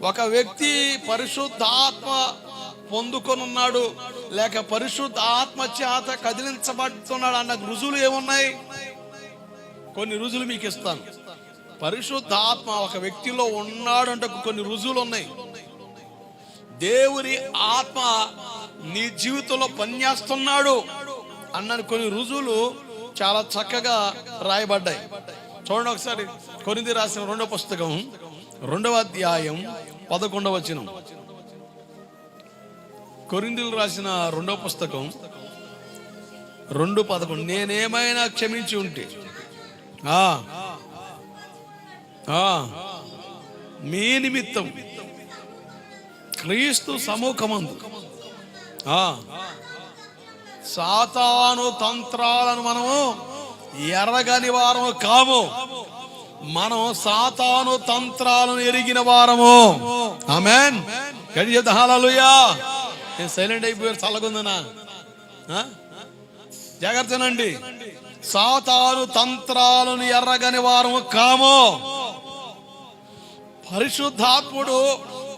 ఒక వ్యక్తి పరిశుద్ధాత్మ పొందుకొని ఉన్నాడు, లేక పరిశుద్ధ ఆత్మ చేత కదిలించబడుతున్నాడు అన్న రుజువులు ఏమున్నాయి? కొన్ని రుజువులు మీకు ఇస్తాను. పరిశుద్ధాత్మ ఒక వ్యక్తిలో ఉన్నాడు అంటే కొన్ని రుజువులు ఉన్నాయి. దేవుని ఆత్మ నీ జీవితంలో పనిచేస్తున్నాడు అన్న కొన్ని రుజువులు చాలా చక్కగా రాయబడ్డాయి. చూడండి ఒకసారి, కొరింథీ రాసిన 2వ పుస్తకం 2వ అధ్యాయం 11వ వచనం. కొరింథీలు రాసిన 2వ పుస్తకం 2:11. నేనేమైనా క్షమించి ఉంటే మీ నిమిత్తం క్రీస్తు సముఖమందు సాతాను తంత్రాలను మనము ఎరగని వారము కాము, మనం సాతాను తంత్రాలను ఎరిగిన వారము. ఆమేన్. హల్లెలూయా. నేను సైలెంట్ అయిపోయారు, చల్లగుందనా? జాగ్రత్తనండి. సాతాను తంత్రాలను ఎర్రగని వారము కాము. పరిశుద్ధాత్ముడు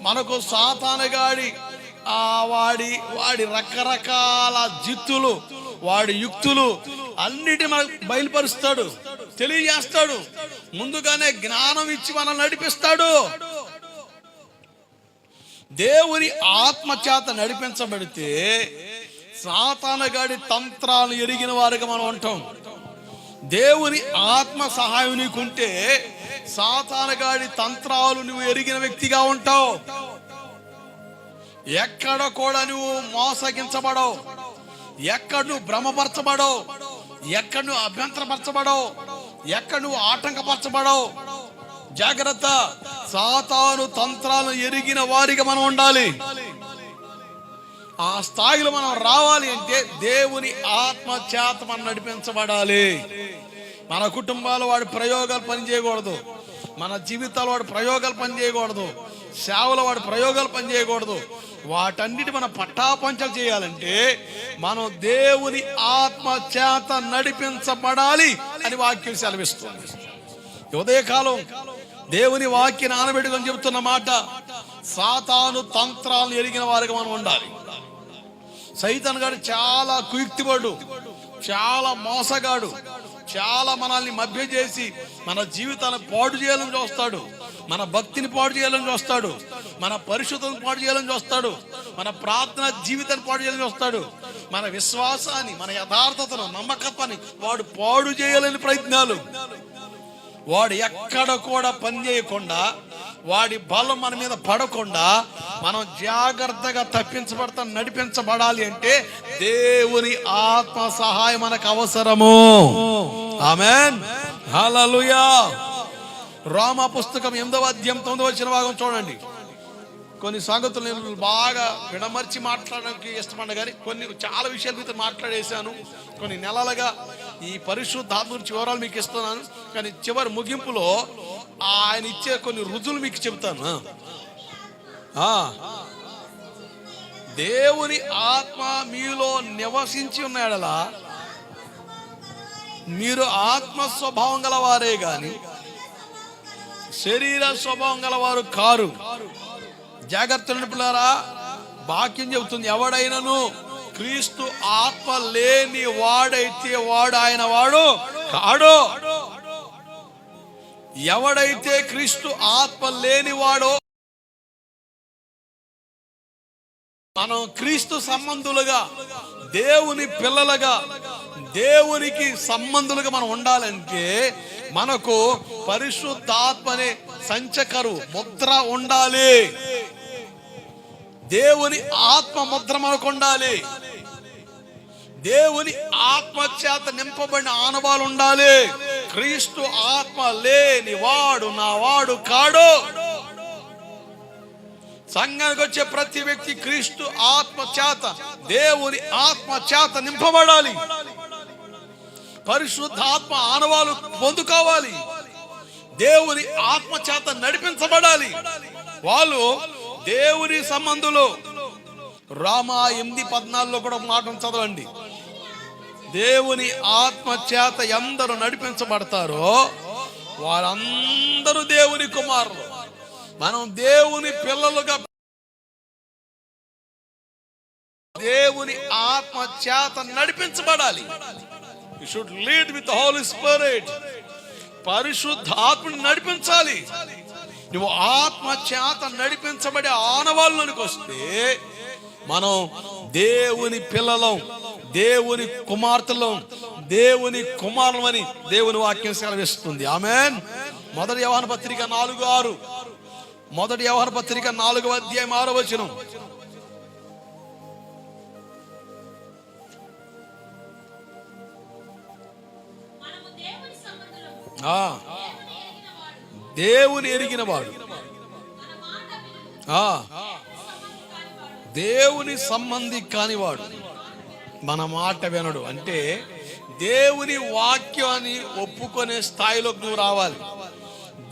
మనకు సాతానుగాడి వాడి రకరకాల జిత్తులు, వాడి యుక్తులు అన్నిటి మనకు బయలుపరుస్తాడు, తెలియజేస్తాడు. ముందుగానే జ్ఞానం ఇచ్చి మనల్ని నడిపిస్తాడు. దేవుని ఆత్మ చేత నడిపించబడితే సాతానుగాడి తంత్రాలు ఎరిగిన వారిగా మనం ఉంటాం. దేవుని ఆత్మ సహాయం నీకుంటే సాతానుగాడి తంత్రాలు నువ్వు ఎరిగిన వ్యక్తిగా ఉంటావు. ఎక్కడ కూడా నువ్వు మోసగించబడవు, ఎక్కడ నువ్వు భ్రమపరచబడవు, ఎక్కడ నువ్వు అభ్యంతరపరచబడవు, ఎక్కడ నువ్వు ఆటంకపరచబడవు. జాగ్రత్త. సాతాను తంత్రాలను ఎరిగిన వారిగా మనం ఉండాలి. ఆ స్థాయిలో మనం రావాలి అంటే దేవుని ఆత్మ చేత మనం నడిపించబడాలి. మన కుటుంబాలు వాడి ప్రయోగాలు పనిచేయకూడదు, మన జీవితాలు వాడి ప్రయోగాలు పనిచేయకూడదు, సేవలో వాడి ప్రయోగాలు పనిచేయకూడదు. వాటన్నిటి మన పట్టాపంచలు చేయాలంటే మనం దేవుని ఆత్మ చేత నడిపించబడాలి అని వాక్యం సెలవిస్తుంది. ఉదయకాలం దేవుని వాక్యాన్ని ఆనబెట్టుకొని చెబుతున్న మాట, సాతాను తంత్రాలను ఎరిగిన వారిగా మనం ఉండాలి. సైతాను గాడు చాలా కుయుక్తిపడు, చాలా మోసగాడు, చాలా మనల్ని మభ్య చేసి మన జీవితాన్ని పాడు చేయాలని చూస్తాడు, మన భక్తిని పాడు చేయాలని చూస్తాడు, మన పరిశుద్ధతను పాడు చేయాలని చూస్తాడు, మన ప్రార్థన జీవితాన్ని పాడు చేయాలని చూస్తాడు, మన విశ్వాసాన్ని, మన యథార్థతను, నమ్మకత్వాన్ని వాడు పాడు చేయాలని ప్రయత్నాలు. వాడు ఎక్కడ కూడా పని చేయకుండా, వాడి బలం మన మీద పడకుండా మనం జాగ్రత్తగా తప్పించబడతాం, నడిపించబడాలి అంటే దేవుని ఆత్మ సహాయం మనకు అవసరము. ఆమేన్. హల్లెలూయా. రోమా పుస్తకం 8వ అధ్యాయం 9వ వచన భాగం చూడండి. కొన్ని సంగతులు నేను బాగా విడమర్చి మాట్లాడడానికి ఇష్టపడ్డా, కానీ కొన్ని చాలా విషయాల మీద మాట్లాడేశాను. కొన్ని నెలలుగా ఈ పరిశుద్ధాత్మ గురించి వివరాలు మీకు ఇస్తున్నాను, కానీ చివరి ముగింపులో ఆయన ఇచ్చే కొన్ని రుజువులు మీకు చెబుతాను. దేవుని ఆత్మ మీలో నివసించి ఉన్నాడలా మీరు ఆత్మ స్వభావం గలవారే గాని శరీర స్వభావం గలవారు కారు. జాగ్రత్త పిల్లారా, వాక్యం చెబుతుంది, ఎవడైనను క్రీస్తు ఆత్మ లేని వాడైతే వాడు ఆయన వాడు కాడు. ఎవడైతే క్రీస్తు ఆత్మ లేని వాడో, మనం క్రీస్తు సంబంధులుగా, దేవుని పిల్లలుగా, దేవునికి సంబంధులుగా మనం ఉండాలంటే మనకు పరిశుద్ధాత్మ అనే సంచకరు ముద్ర ఉండాలి. దేవుని ఆత్మ ముద్ర మనకు ఉండాలి. దేవుని ఆత్మ చేత నింపబడిన ఆనవాలు ఉండాలి. క్రీస్తు ఆత్మ లేని వాడు నా వాడు కాడు. సంఘానికి వచ్చే ప్రతి వ్యక్తి క్రీస్తు ఆత్మ చేత, దేవుని ఆత్మ చేత నింపబడాలి. పరిశుద్ధాత్మ ఆనవాలు పొందుకోవాలి. దేవుని ఆత్మ చేత నడిపించబడాలి. వాళ్ళు దేవుని సంబంధులు. రోమా 8:14 కూడా మాట చదవండి. దేవుని ఆత్మ చేత ఎందరు నడిపించబడతారో వారందరూ దేవుని కుమారులు. మనం దేవుని పిల్లలుగా, దేవుని ఆత్మ చేత నడిపించబడాలి. You should lead with holy spirit. పరిశుద్ధ ఆత్మని నడిపించాలి. నువ్వు ఆత్మ చేత నడిపించబడే ఆనవాళ్ళలోనికి వస్తే మనం దేవుని పిల్లలం, దేవుని కుమార్తెలం, దేవుని కుమారులమని దేవుని వాక్యం సెలవిస్తుంది. ఆమేన్. మొదటి యోహాను పత్రిక 4:6. మొదటి యోహాను పత్రిక 4వ అధ్యాయం 6వ వచనం. దేవుని ఎరిగిన వాడు, దేవుని సంబంధి కానివాడు మన మాట వినడు. అంటే దేవుని వాక్యాన్ని ఒప్పుకునే స్థాయిలోకి నువ్వు రావాలి.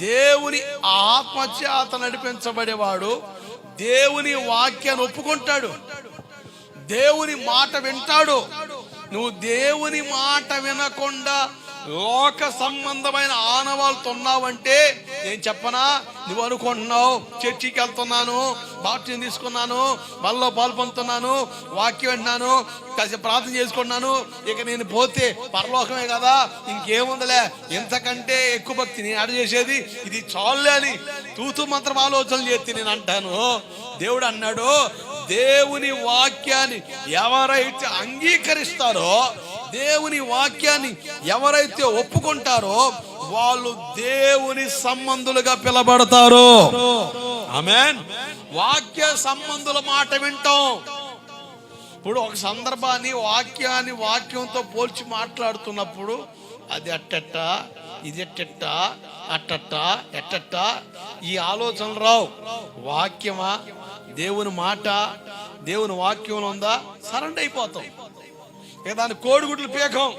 దేవుని ఆత్మచేత నడిపించబడేవాడు దేవుని వాక్యాన్ని ఒప్పుకుంటాడు, దేవుని మాట వింటాడు. నువ్వు దేవుని మాట వినకుండా లోక సంబంధమైన ఆనవాళ్ళతో ఉన్నావంటే నేను చెప్పనా, నువ్వు అనుకుంటున్నావు చర్చికి వెళ్తున్నాను, బాప్టిజం తీసుకున్నాను, బల్లో పాల్పొందుతున్నాను, వాక్యం వింటున్నాను, కాసేపు ప్రార్థన చేసుకున్నాను, ఇక నేను పోతే పరలోకమే కదా, ఇంకేముందిలే, ఇంతకంటే ఎక్కువ భక్తి నేను ఆడ చేసేది ఇది చాలులే అని తూతు మంత్రం ఆలోచనలు చేస్తే నేను అంటాను. దేవుడు అన్నాడు, దేవుని వాక్యాన్ని ఎవరైతే అంగీకరిస్తారో, దేవుని వాక్యాన్ని ఎవరైతే ఒప్పుకుంటారో వాళ్ళు దేవుని సంబంధులుగా పిలబడతారు. ఆమేన్. వాక్య సంబంధుల మాట వింటాం. ఇప్పుడు ఒక సందర్భాన్ని వాక్యంతో పోల్చి మాట్లాడుతున్నప్పుడు అది అట్టట్ట, ఇది ఎట్టెట్ట, అట్టట్ట, ఎట్టట్ట ఈ ఆలోచనలు రావు. వాక్యమా, దేవుని మాట, దేవుని వాక్యంలో ఉందా, సరెండర్ అయిపోతాం. దానికి కోడిగుడ్లు పీకం,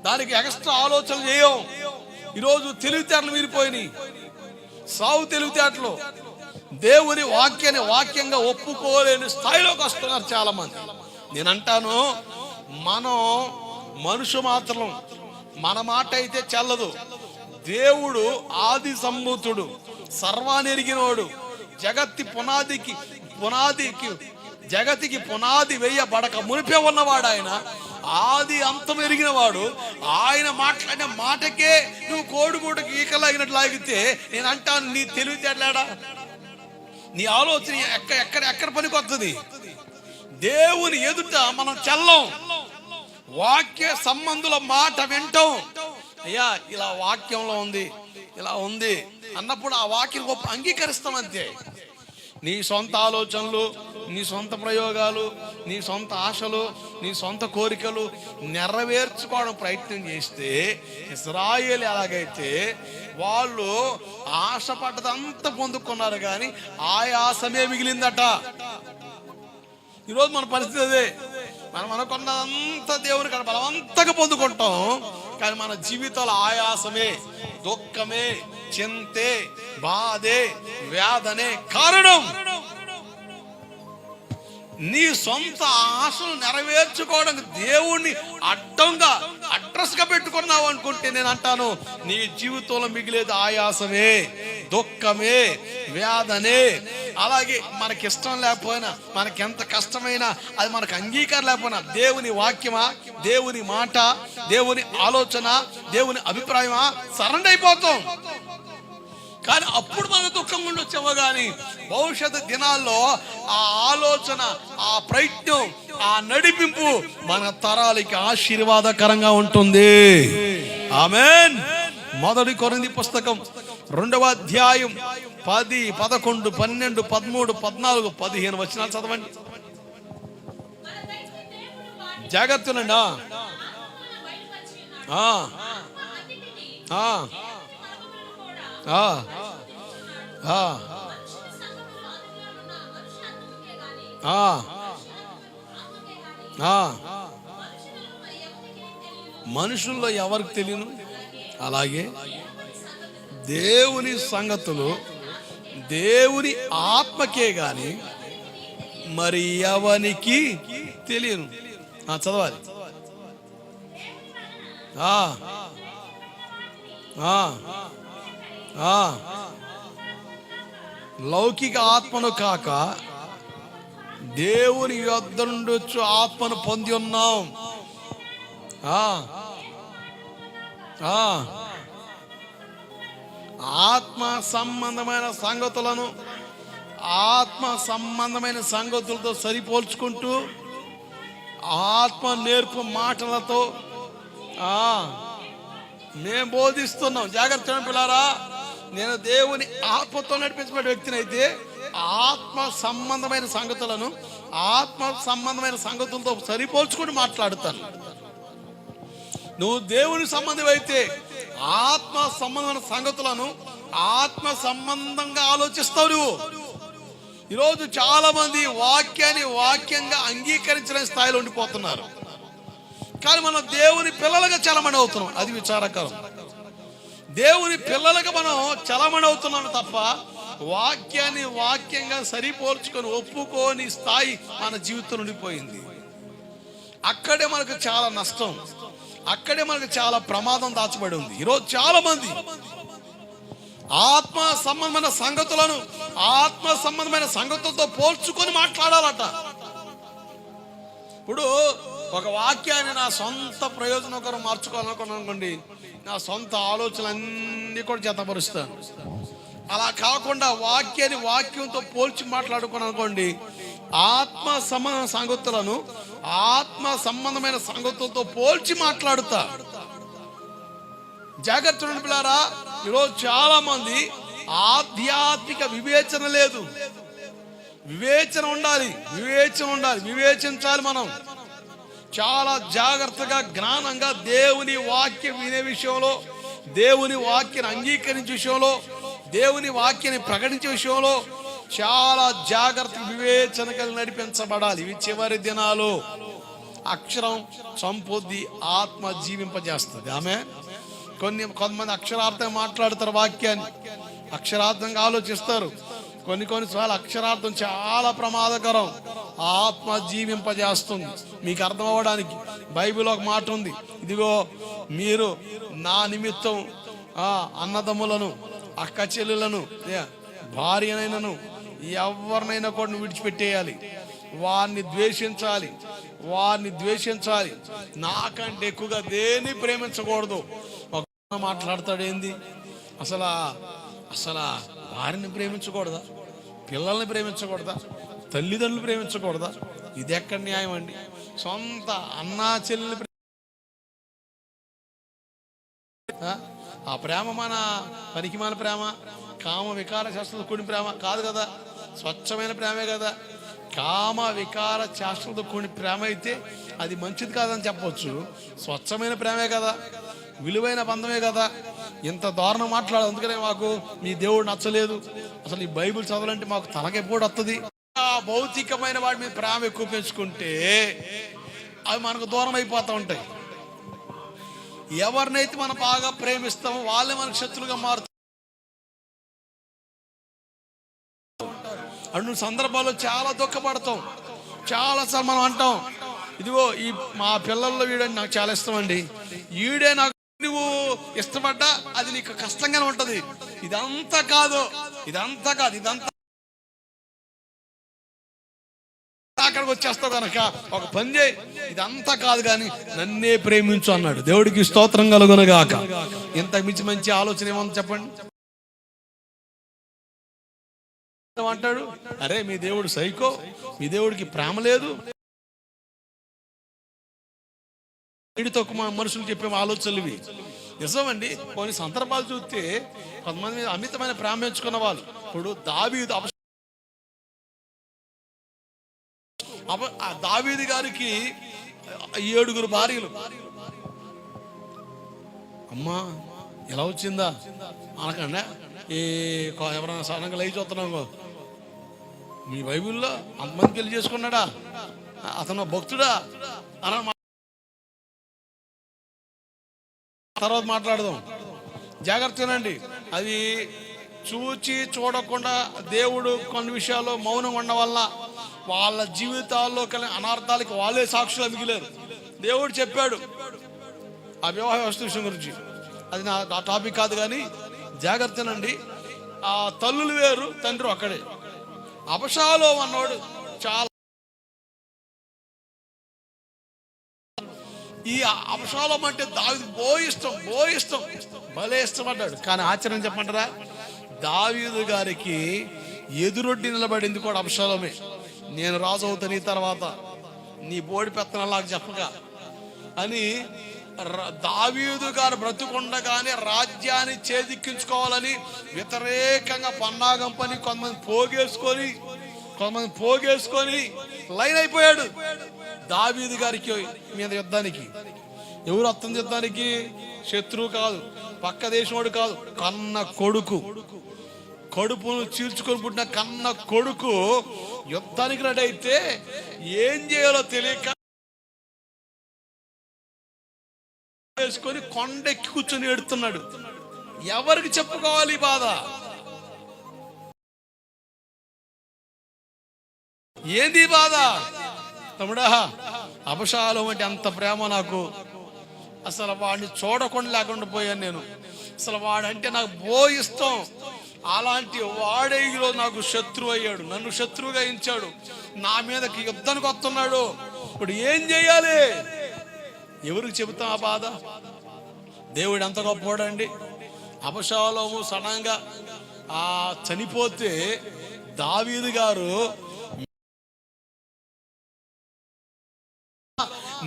దానికి ఎక్స్ట్రా ఆలోచనలు చేయం. ఈరోజు తెలివితేటలు మీరిపోయినాయి, సావు తెలివితేటలు. దేవుని వాక్యాన్ని వాక్యంగా ఒప్పుకోలేని స్థాయిలోకి వస్తున్నారు చాలా మంది. నేను అంటాను, మనం మనుషు మాత్రం, మన మాట అయితే చెల్లదు. దేవుడు ఆది సంభూతుడు, సర్వానెరిగినోడు, జగతికి పునాది వేయబడక మునిపే ఉన్నవాడు ఆయన, ఆది అంతం ఎరిగిన వాడు. ఆయన మాట్లాడిన మాటకే నువ్వు కోడిగూటకి ఈకలాగినట్లు లాగితే నేను అంటాను, నీ తెలివితేటలాడా, నీ ఆలోచన ఎక్కడ పనికొస్తుంది? దేవుని ఎదుట మనం చెల్లం. వాక్య సంబంధుల మాట వింటాం. అయ్యా ఇలా వాక్యంలో ఉంది, ఇలా ఉంది అన్నప్పుడు ఆ వాక్యం గొప్ప అంగీకరిస్తాం. అంతే. నీ సొంత ఆలోచనలు, నీ సొంత ప్రయోగాలు, నీ సొంత ఆశలు, నీ సొంత కోరికలు నెరవేర్చుకోవడం ప్రయత్నం చేస్తే, ఇశ్రాయేలు ఎలాగైతే వాళ్ళు ఆశపడ్డదంతా పొందుకున్నారు కానీ ఆయాసమే మిగిలిందట. ఈరోజు మన పరిస్థితి అదే. మనం అనుకున్నదంతా దేవుని కాడ బలవంతంగా పొందుకుంటాం కానీ మన జీవితాల ఆయాసమే, దుఃఖమే, చింతే, బాధే, వేదనే కారణం. నీ సొంత ఆశలు నెరవేర్చుకోవడానికి దేవుణ్ణి అడ్రస్ గా పెట్టుకున్నావు అనుకుంటే నేను అంటాను, నీ జీవితంలో మిగిలేది ఆయాసమే, దుఃఖమే, వేదనే. అలాగే మనకి ఇష్టం లేకపోయినా, మనకెంత కష్టమైనా, అది మనకు అంగీకారం లేకపోయినా, దేవుని వాక్యమా, దేవుని మాట, దేవుని ఆలోచన, దేవుని అభిప్రాయమా, సరెండర్ అయిపోతాం. కానీ అప్పుడు మన దుఃఖం గుండి వచ్చామో కానీ భవిష్యత్తు దినాల్లో ఆ ఆలోచన, ఆ ప్రయత్నం, ఆ నడిపింపు మన తరాలకి ఆశీర్వాదకరంగా ఉంటుంది. ఆమేన్. మొదటి కొరింథీ పుస్తకం 2వ అధ్యాయం 10, 11, 12, 13, 14, 15 వచనాలు చదవండి. జాగ్రత్తనండి. మనుషుల్లో ఎవరికి తెలియను, అలాగే దేవుని సంగతులు దేవుని ఆత్మకే గాని మరి ఎవనికి తెలియను. చదవాలి. లౌకిక ఆత్మను కాక దేవుని యొద్ద నుండి వచ్చు ఆత్మను పొంది ఉన్నాం. ఆత్మ సంబంధమైన సంగతులను ఆత్మ సంబంధమైన సంగతులతో సరిపోల్చుకుంటూ ఆత్మ నేర్పు మాటలతో మేము బోధిస్తున్నాం. జాగ్రత్త పిల్లారా, నేను దేవుని ఆత్మతో నడిపించబడే వ్యక్తిని అయితే ఆత్మ సంబంధమైన సంగతులను ఆత్మ సంబంధమైన సంగతులతో సరిపోల్చుకుని మాట్లాడుతాను. నువ్వు దేవుని సంబంధం అయితే ఆత్మ సంబంధమైన సంగతులను ఆత్మ సంబంధంగా ఆలోచిస్తావు. నువ్వు ఈరోజు చాలా మంది వాక్యాన్ని వాక్యంగా అంగీకరించిన స్థాయిలో ఉండిపోతున్నారు, కానీ మనం దేవుని పిల్లలుగా చలమణి అవుతున్నాం. అది విచారకరం. దేవుని పిల్లలుగా మనం చలమణి అవుతున్నాం తప్ప వాక్యాన్ని వాక్యంగా సరిపోల్చుకొని ఒప్పుకోని స్థాయి మన జీవితంలో ఉండిపోయింది. అక్కడే మనకు చాలా నష్టం, అక్కడే మనకు చాలా ప్రమాదం దాచబడి ఉంది. ఈరోజు చాలా మంది ఆత్మ సంబంధమైన సంగతులను ఆత్మ సంబంధమైన సంగతులతో పోల్చుకొని మాట్లాడాలట. ఇప్పుడు ఒక వాక్యాన్ని నా సొంత ప్రయోజనం కొరకు మార్చుకోవాలనుకున్నాను అనుకోండి, నా సొంత ఆలోచనలన్నీ కూడా జతపరుస్తాను. అలా కాకుండా వాక్యాన్ని వాక్యంతో పోల్చి మాట్లాడుకున్నాను అనుకోండి, ఆత్మ సంబంధమైన సంగతులను ఆత్మ సంబంధమైన సంగతులతో పోల్చి మాట్లాడుతా. జాగ్రత్త పిల్లారా, ఈరోజు చాలా మంది ఆధ్యాత్మిక వివేచన లేదు. వివేచన ఉండాలి, వివేచించాలి. మనం చాలా జాగ్రత్తగా జ్ఞానంగా దేవుని వాక్యం వినే విషయంలో, దేవుని వాక్యాన్ని అంగీకరించే విషయంలో, దేవుని వాక్యాన్ని ప్రకటించే విషయంలో చాలా జాగ్రత్త వివేచన కలిగి నడిపించబడాలి. ఇవి చివరి దినాలు. అక్షరం సంపొద్ది, ఆత్మ జీవింపజేస్తుంది. ఆమె కొంతమంది అక్షరార్థంగా మాట్లాడతారు, వాక్యాన్ని అక్షరార్థంగా ఆలోచిస్తారు. కొన్నిసార్లు అక్షరార్థం చాలా ప్రమాదకరం, ఆత్మ జీవింపజేస్తుంది. మీకు అర్థం అవ్వడానికి బైబిల్ ఒక మాట ఉంది, ఇదిగో మీరు నా నిమిత్తం అన్నదమ్ములను అక్క చెల్లెలను భార్యనైనను ఎవరినైనా కూడా విడిచిపెట్టేయాలి, వారిని ద్వేషించాలి, నాకంటే ఎక్కువగా దేన్ని ప్రేమించకూడదు. ఒక మాట్లాడతాడు, ఏంది అసలు వారిని ప్రేమించకూడదా, పిల్లల్ని ప్రేమించకూడదా, తల్లిదండ్రులు ప్రేమించకూడదా? ఇది ఎక్కడ న్యాయం అండి? సొంత అన్నా చెల్లెలు ఆ ప్రేమ మన పనికిమాల ప్రేమ, కామ వికార శాస్త్రంతో కూడిన ప్రేమ కాదు కదా, స్వచ్ఛమైన ప్రేమే కదా. కామ వికార శాస్త్రంతో కూడిన ప్రేమ అయితే అది మంచిది కాదని చెప్పవచ్చు. స్వచ్ఛమైన ప్రేమే కదా, విలువైన బంధమే కదా. ఇంత దారుణం మాట్లాడదు. అందుకనే మాకు మీ దేవుడు నచ్చలేదు, అసలు ఈ బైబిల్ చదవాలంటే మాకు తలకెప్పుడు వస్తుంది. భౌతికమైన వాటి మీద ప్రేమ ఎక్కువ పెంచుకుంటే అవి మనకు దూరం అయిపోతూ ఉంటాయి. ఎవరినైతే మనం బాగా ప్రేమిస్తామో వాళ్ళే మనకు శత్రులుగా మారుతారు. అన్ని సందర్భాల్లో చాలా దుఃఖపడతాం. చాలాసార్లు మనం అంటాం, ఇదిగో ఈ మా పిల్లల్లో వీడని నాకు చాలా ఇష్టం అండి, ఈడే నాకు నువ్వు ఇష్టపడ్డా అది నీకు కష్టంగానే ఉంటది. ఇదంతా కాదు అక్కడికి వచ్చేస్తావు కనుక ఒక పని చేయి, ఇదంతా కాదు కానీ నన్నే ప్రేమించు అన్నాడు. దేవుడికి స్తోత్రం కలుగునుగాక. ఇంత మించి మంచి ఆలోచన ఏమన్నా చెప్పండి. అంటాడు, అరే మీ దేవుడు సైకో, మీ దేవుడికి ప్రేమ లేదు. వీడితో మనుషులు చెప్పే ఆలోచనలు ఇవి నిజమండి. కొన్ని సందర్భాలు చూస్తే కొంతమంది మీద అమితమైన ప్రేమ పెంచుకున్న వాళ్ళు. ఇప్పుడు దావీదు గారికి 7 భార్యలు. అమ్మా ఎలా వచ్చిందా అనకండి, ఎవరైనా సడన్గా లైవ్ చూస్తున్నాం, మీ బైబిల్లో అంతమంది పెళ్లి చేసుకున్నాడా, అతను భక్తుడా అని తర్వాత మాట్లాడదాం. జాగ్రత్తనండి. అది చూడకుండా దేవుడు కొన్ని విషయాల్లో మౌనం ఉండడం వల్ల వాళ్ళ జీవితాల్లో కలిగిన అనార్థాలకి వాళ్ళే సాక్షులు మిగిలారు. దేవుడు చెప్పాడు ఆ వివాహ వ్యవస్థ విషయం గురించి, అది నా టాపిక్ కాదు కానీ జాగ్రత్తనండి. ఆ తల్లులు వేరు, తండ్రి ఒక్కడే. అబషాలోము అన్నోడు చాలా, ఈ అబషాలోము అంటే దావీదు బో ఇష్టం భలే ఇష్టపడ్డాడు. కానీ ఆశ్చర్యం చెప్పమంటారా, దావీదు గారికి ఎదురొడ్డి నిలబడింది కూడా అబషాలోమే. నేను రాజు అవుతాను ఈ తర్వాత, నీ బోడి పెత్తనలాగా చెప్పగా అని దావీదు గారు బ్రతుకుండగానే రాజ్యాన్ని చేజిక్కించుకోవాలని వ్యతిరేకంగా పన్నాగం పని కొంతమంది పోగేసుకొని లైన్ అయిపోయాడు. దావీదు గారికి మీద యుద్ధానికి ఎవరు వస్తుంది? యుద్ధానికి శత్రువు కాదు, పక్క దేశం కాదు, కన్న కొడుకు, కడుపును చీల్చుకొని పుట్టిన కన్న కొడుకు యుద్ధానికి రెడీ అయితే ఏం చేయాలో తెలియక వేసుకొని కొండెక్కి కూర్చొని ఏడుతున్నాడు. ఎవరికి చెప్పుకోవాలి బాధ? ఏంది బాధ? తమ్ముడా, అబషాలోము అంటే అంత ప్రేమ నాకు. అసలు వాడిని చూడకుండా లేకుండా పోయాను నేను. అసలు వాడంటే నాకు ఇష్టం. అలాంటి వాడే ఈరోజు నాకు శత్రువు అయ్యాడు, నన్ను శత్రువుగా ఎంచాడు, నా మీదకి యుద్ధానికి వస్తున్నాడు. ఇప్పుడు ఏం చెయ్యాలి? ఎవరికి చెబుతాం ఆ బాధ? దేవుడు ఎంత గొప్పవాడండి. అబషాలోము సడన్గా చనిపోతే దావీదు గారు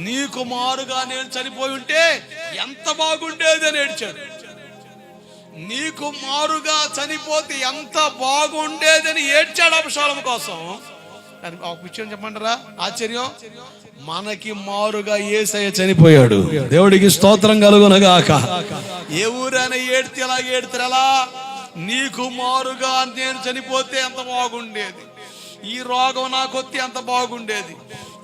నీ కుమారుగా నేను చనిపోయి ఉంటే ఎంత బాగుండేది అని ఏడ్చాడు. నీ కుమారుగా చనిపోతే ఎంత బాగుండేదని ఏడ్చాడు అబషాలోము కోసం. ఒక విషయం చెప్పంటారా ఆశ్చర్యం, మనకి మారుగా యేసయ్య చనిపోయాడు. దేవుడికి స్తోత్రం కలుగునగాక. ఏ ఊరైనా ఏడితే ఎలాగ ఏడుతారు? ఎలా? నీకు మారుగా నేను చనిపోతే ఎంత బాగుండేది, ఈ రోగం నాకొత్తి ఎంత బాగుండేది,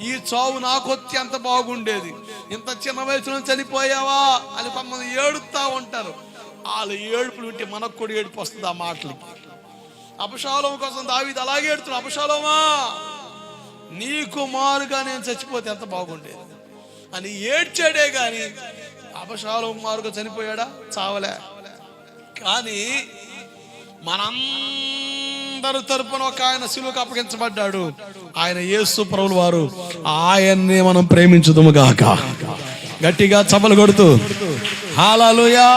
ఈ చావు నాకొత్తి ఎంత బాగుండేది, ఇంత చిన్న వయసులో చనిపోయావా అని కొంతమంది ఏడుతా ఉంటారు. వాళ్ళు ఏడుపులు వింటే మనకు కూడా ఏడుపు వస్తుంది ఆ మాటలకి. అబషాలోము కోసం దావీదు అలాగే ఏడుతున్నాడు. అబషాలోమా, నీ కుమారుగా నేను చచ్చిపోతే ఎంత బాగుండేది అని ఏడ్చాడే గాని అబషాలోము కుమారుగా చనిపోయాడా? చావలే. కానీ మనందరి తరపున ఒక ఆయన శిలువకు అప్పగించబడ్డాడు. ఆయన యేసు ప్రభువు వారు. ఆయన్ని మనం ప్రేమించుదుము గాక. గట్టిగా చప్పలు కొడుతూ హల్లెలూయా.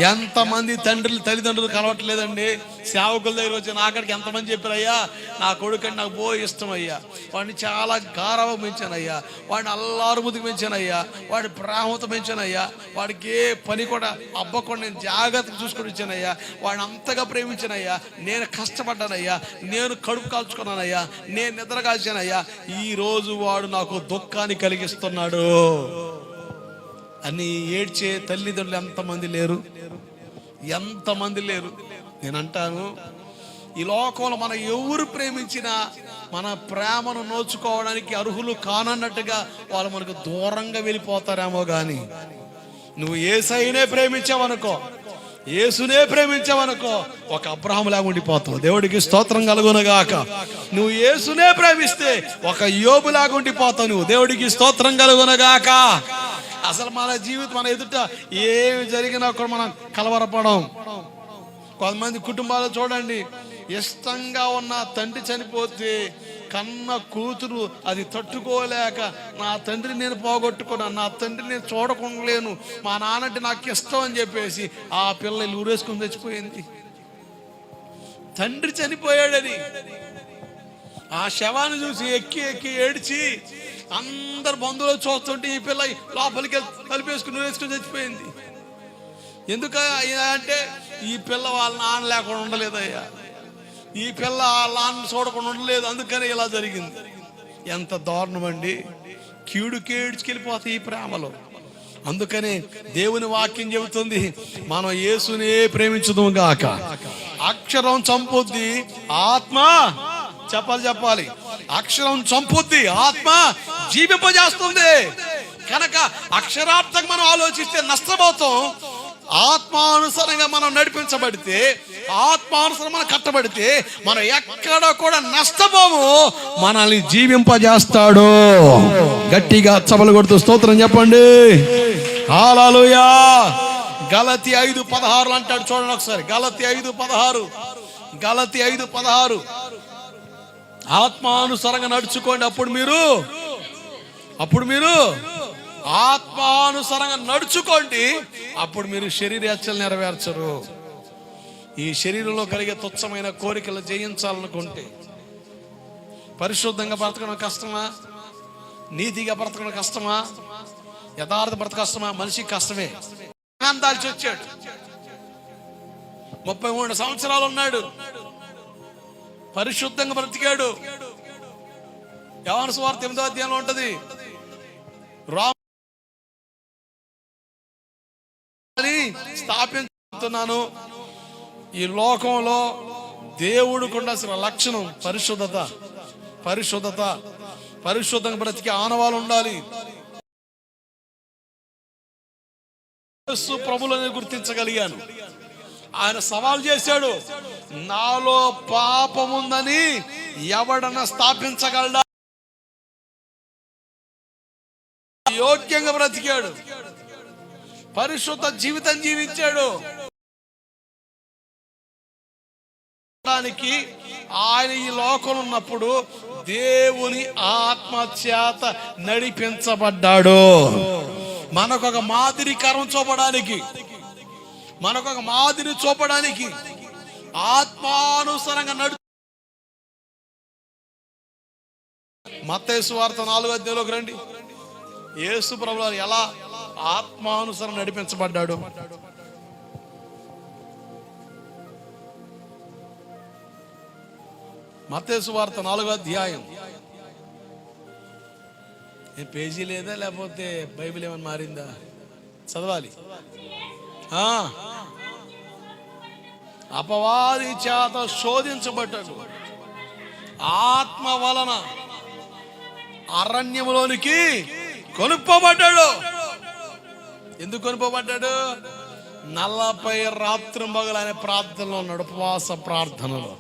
ఎంతమంది తల్లిదండ్రులు కలవట్లేదండి. సేవకుల దగ్గర వచ్చి నాకడికి ఎంతమంది చెప్పారయ్యా, నా కొడుకు అంటే నాకు ఇష్టం అయ్యా, వాడిని చాలా గారవం పెంచానయ్యా, వాడిని అల్లారు ముదికి పెంచానయ్యా, వాడి ప్రేమతో పెంచానయ్యా, వాడికి ఏ పని కూడా అబ్బకుండా నేను జాగ్రత్తగా చూసుకొని ఇచ్చానయ్యా, వాడిని అంతగా ప్రేమించానయ్యా, నేను కష్టపడ్డానయ్యా, నేను కడుపు కాల్చుకున్నానయ్యా, నేను నిద్ర కాల్చానయ్యా, ఈరోజు వాడు నాకు దుఃఖాన్ని కలిగిస్తున్నాడు అని ఏడ్చే తల్లిదండ్రులు ఎంతమంది లేరు? ఎంతమంది లేరు? నేను అంటాను, ఈ లోకంలో మనం ఎవరు ప్రేమించినా మన ప్రేమను నోచుకోవడానికి అర్హులు కానన్నట్టుగా వాళ్ళు మనకు దూరంగా వెళ్ళిపోతారేమో. కానీ నువ్వు యేసయ్యనే ప్రేమించావనుకో, యేసునే ప్రేమించావనుకో, ఒక అబ్రహాము లాగా ఉండిపోతావు. దేవుడికి స్తోత్రం కలుగునగాక. నువ్వు యేసునే ప్రేమిస్తే ఒక యోబు లాగా ఉండిపోతావు నువ్వు. దేవుడికి స్తోత్రం కలుగునగాక. అసలు మన జీవితం, మన ఎదుట ఏమి జరిగినా కూడా మనం కలవరపడం. కొంతమంది కుటుంబాలు చూడండి, ఇష్టంగా ఉన్న తండ్రి చనిపోతే కన్న కూతురు అది తట్టుకోలేక, నా తండ్రి నేను పోగొట్టుకున్నాను, నా తండ్రి నేను చూడకుండలేను, మా నాన్నంటే నాకు ఇష్టం అని చెప్పేసి ఆ పిల్లలు ఊరేసుకుని తెచ్చిపోయింది. తండ్రి చనిపోయాడని ఆ శవాన్ని చూసి ఎక్కి ఎక్కి ఏడ్చి అందరు బంధువులు చూస్తుంటే ఈ పిల్ల లోపలికి కలిపేసుకుని వేసుకుని చచ్చిపోయింది. ఎందుకు అంటే ఈ పిల్ల వాళ్ళ నాన్న లేకుండా ఉండలేదయ్యా, ఈ పిల్ల వాళ్ళ నాన్న చూడకుండా ఉండలేదు, అందుకని ఇలా జరిగింది. ఎంత దారుణం అండి. కీడుకేడ్చుకెళ్ళిపోతాయి ఈ ప్రేమలో. అందుకనే దేవుని వాక్యం చెబుతుంది, మనం యేసునే ప్రేమించుదాం గాక. అక్షరం చంపుద్ది, ఆత్మ చెప్పాలి. అక్షరం చంపుద్ది, ఆత్మ జీవింపజేస్తుంది. కనుక అక్షరార్థంగా మనం ఆలోచిస్తే నష్టపోతాం. ఆత్మానుసారంగా మనం నడిపించబడితే, ఆత్మానుసారం మనం కట్టబడితే మనం ఎక్కడ కూడా నష్టపోము. మనల్ని జీవింపజేస్తాడు. గట్టిగా చప్పలు కొడుతూ స్తోత్రం చెప్పండి. హల్లెలూయా. గలతీ 5:16 అంటాడు, చూడండి ఒకసారి. గలతీ 5:16, గలతీ 5:16. ఆత్మానుసారంగా నడుచుకోండి, అప్పుడు మీరు ఆత్మానుసారంగా నడుచుకోండి, అప్పుడు మీరు శరీరేచ్ఛలు నెరవేర్చరు. ఈ శరీరంలో కలిగే తుచ్చమైన కోరికలు జయించాలనుకుంటే పరిశుద్ధంగా బ్రతకడం కష్టమా? నీతిగా బ్రతకడం కష్టమా? యథార్థ బ్రతక కష్టమా? మనిషికి కష్టమే. దాల్చి వచ్చాడు, 33 సంవత్సరాలు ఉన్నాడు, పరిశుద్ధంగా బ్రతికాడు. యోహాను సువార్త 8వ అధ్యాయంలో ఉంటది, స్థాపించుతున్నాను. ఈ లోకంలో దేవుడికి ఉండాల్సిన లక్షణం పరిశుద్ధంగా బ్రతికే ఆనవాళ్ళు ఉండాలి. యేసు ప్రభువుని గుర్తించగలిగాను. ఆయన సవాల్ చేశాడు, నాలో పాపముందని ఎవడన్నా స్థాపించగలడా? యోగ్యంగా బ్రతికాడు, పరిశుద్ధ జీవితం జీవించాడు. ఆయన ఈ లోకంలో ఉన్నప్పుడు దేవుని ఆత్మ చేత నడిపించబడ్డాడు. మనకొక మాదిరికరం చూపడానికి, మనకొక మాదిరి చూపడానికి ఆత్మానుసారంగా మత్తయి సువార్త 4వ అధ్యాయంలోకి రండి. యేసు ప్రభువు ఎలా ఆత్మానుసారం నడిపించబడ్డాడు? మత్తయి సువార్త 4వ అధ్యాయం. పేజీ లేదా, లేకపోతే బైబిల్ ఏమైనా మారిందా? చదవాలి. అపవాది చేత శోధించబడ్డాడు, ఆత్మ వలన అరణ్యములోనికి కొనుక్కోబడ్డాడు. ఎందుకు కొనుక్కోబడ్డాడు? 40 రాత్రింబగలు అనే ప్రార్థనలో ఉన్నాడు, ఉపవాస ప్రార్థనలో.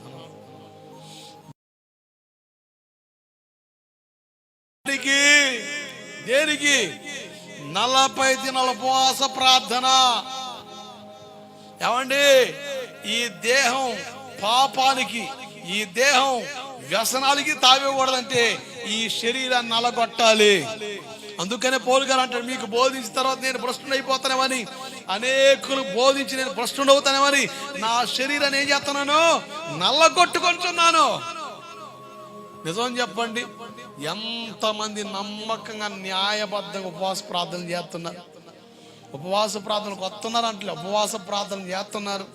దేనికి? 40 దినాల ఉపవాస ప్రార్థన. ఏమండి, ఈ దేహం పాపానికి, ఈ దేహం వ్యసనాలకి తావివ్వకూడదంటే ఈ శరీరాన్ని నలగొట్టాలి. అందుకనే పౌలు గారు అంటాడు, మీకు బోధించిన తర్వాత నేను భ్రష్టుడైపోతానేమని, అనేకులు బోధించి నేను భ్రష్టుడవుతానేమని నా శరీరాన్ని ఏం చేస్తున్నాను? నల్లగొట్టుకొంటున్నాను. నిజం చెప్పండి, ఎంతమంది నమ్మకంగా న్యాయబద్ధంగా ఉపవాస ప్రార్థన చేస్తున్నారు? ఉపవాస ప్రార్థనకు వస్తున్నారు అంటే ఉపవాస ప్రార్థన చేస్తున్నారు.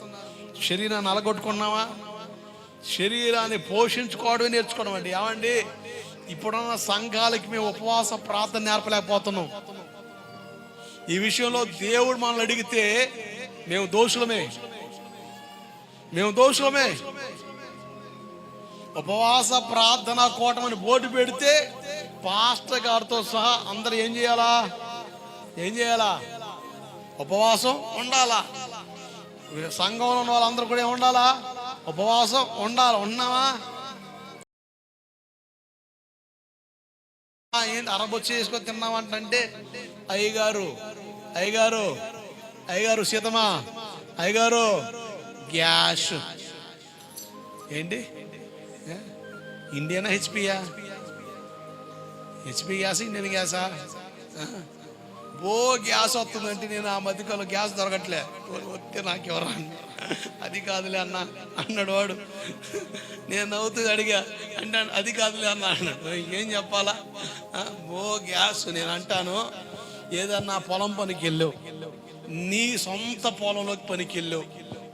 శరీరాన్ని అలగొట్టుకున్నావా? శరీరాన్ని పోషించుకోవడమే నేర్చుకోవడం అండి. ఏమండి, ఇప్పుడున్న సంఘాలకి మేము ఉపవాస ప్రార్థన నేర్పలేకపోతున్నాం. ఈ విషయంలో దేవుడు మనల్ని అడిగితే మేము దోషులమే. ఉపవాస ప్రార్థన కూటమని బోర్డు పెడితే పాస్టర్ గారితో సహా అందరు ఏం చేయాలా? ఉపవాసం ఉండాలా. సంఘంలో ఉన్న వాళ్ళందరూ కూడా ఏముండాలా? ఉపవాసం ఉండాలి. ఉన్నావా? ఏంటి అరబొచ్చి చేసుకొని తిన్నామంటే, అయ్యగారు సీతమా, అయ్యగారు గ్యాస్ ఏంటి? ఇండియనా హెచ్పియా? హెచ్పి గ్యాస్, ఇండియన్ గ్యాసా? గ్యాస్ వస్తుందంటే నేను ఆ మధ్యకాలంలో గ్యాస్ దొరకట్లే, వస్తే నాకెవరా? అది కాదులే అన్న అన్నాడు వాడు. నేను నవ్వుతుంది అడిగా అంటే అది కాదులే అన్న అన్నాడు. ఏం చెప్పాలా? గ్యాస్. నేను అంటాను, ఏదన్నా పొలం పనికి వెళ్ళావు, నీ సొంత పొలంలోకి పనికి వెళ్ళావు,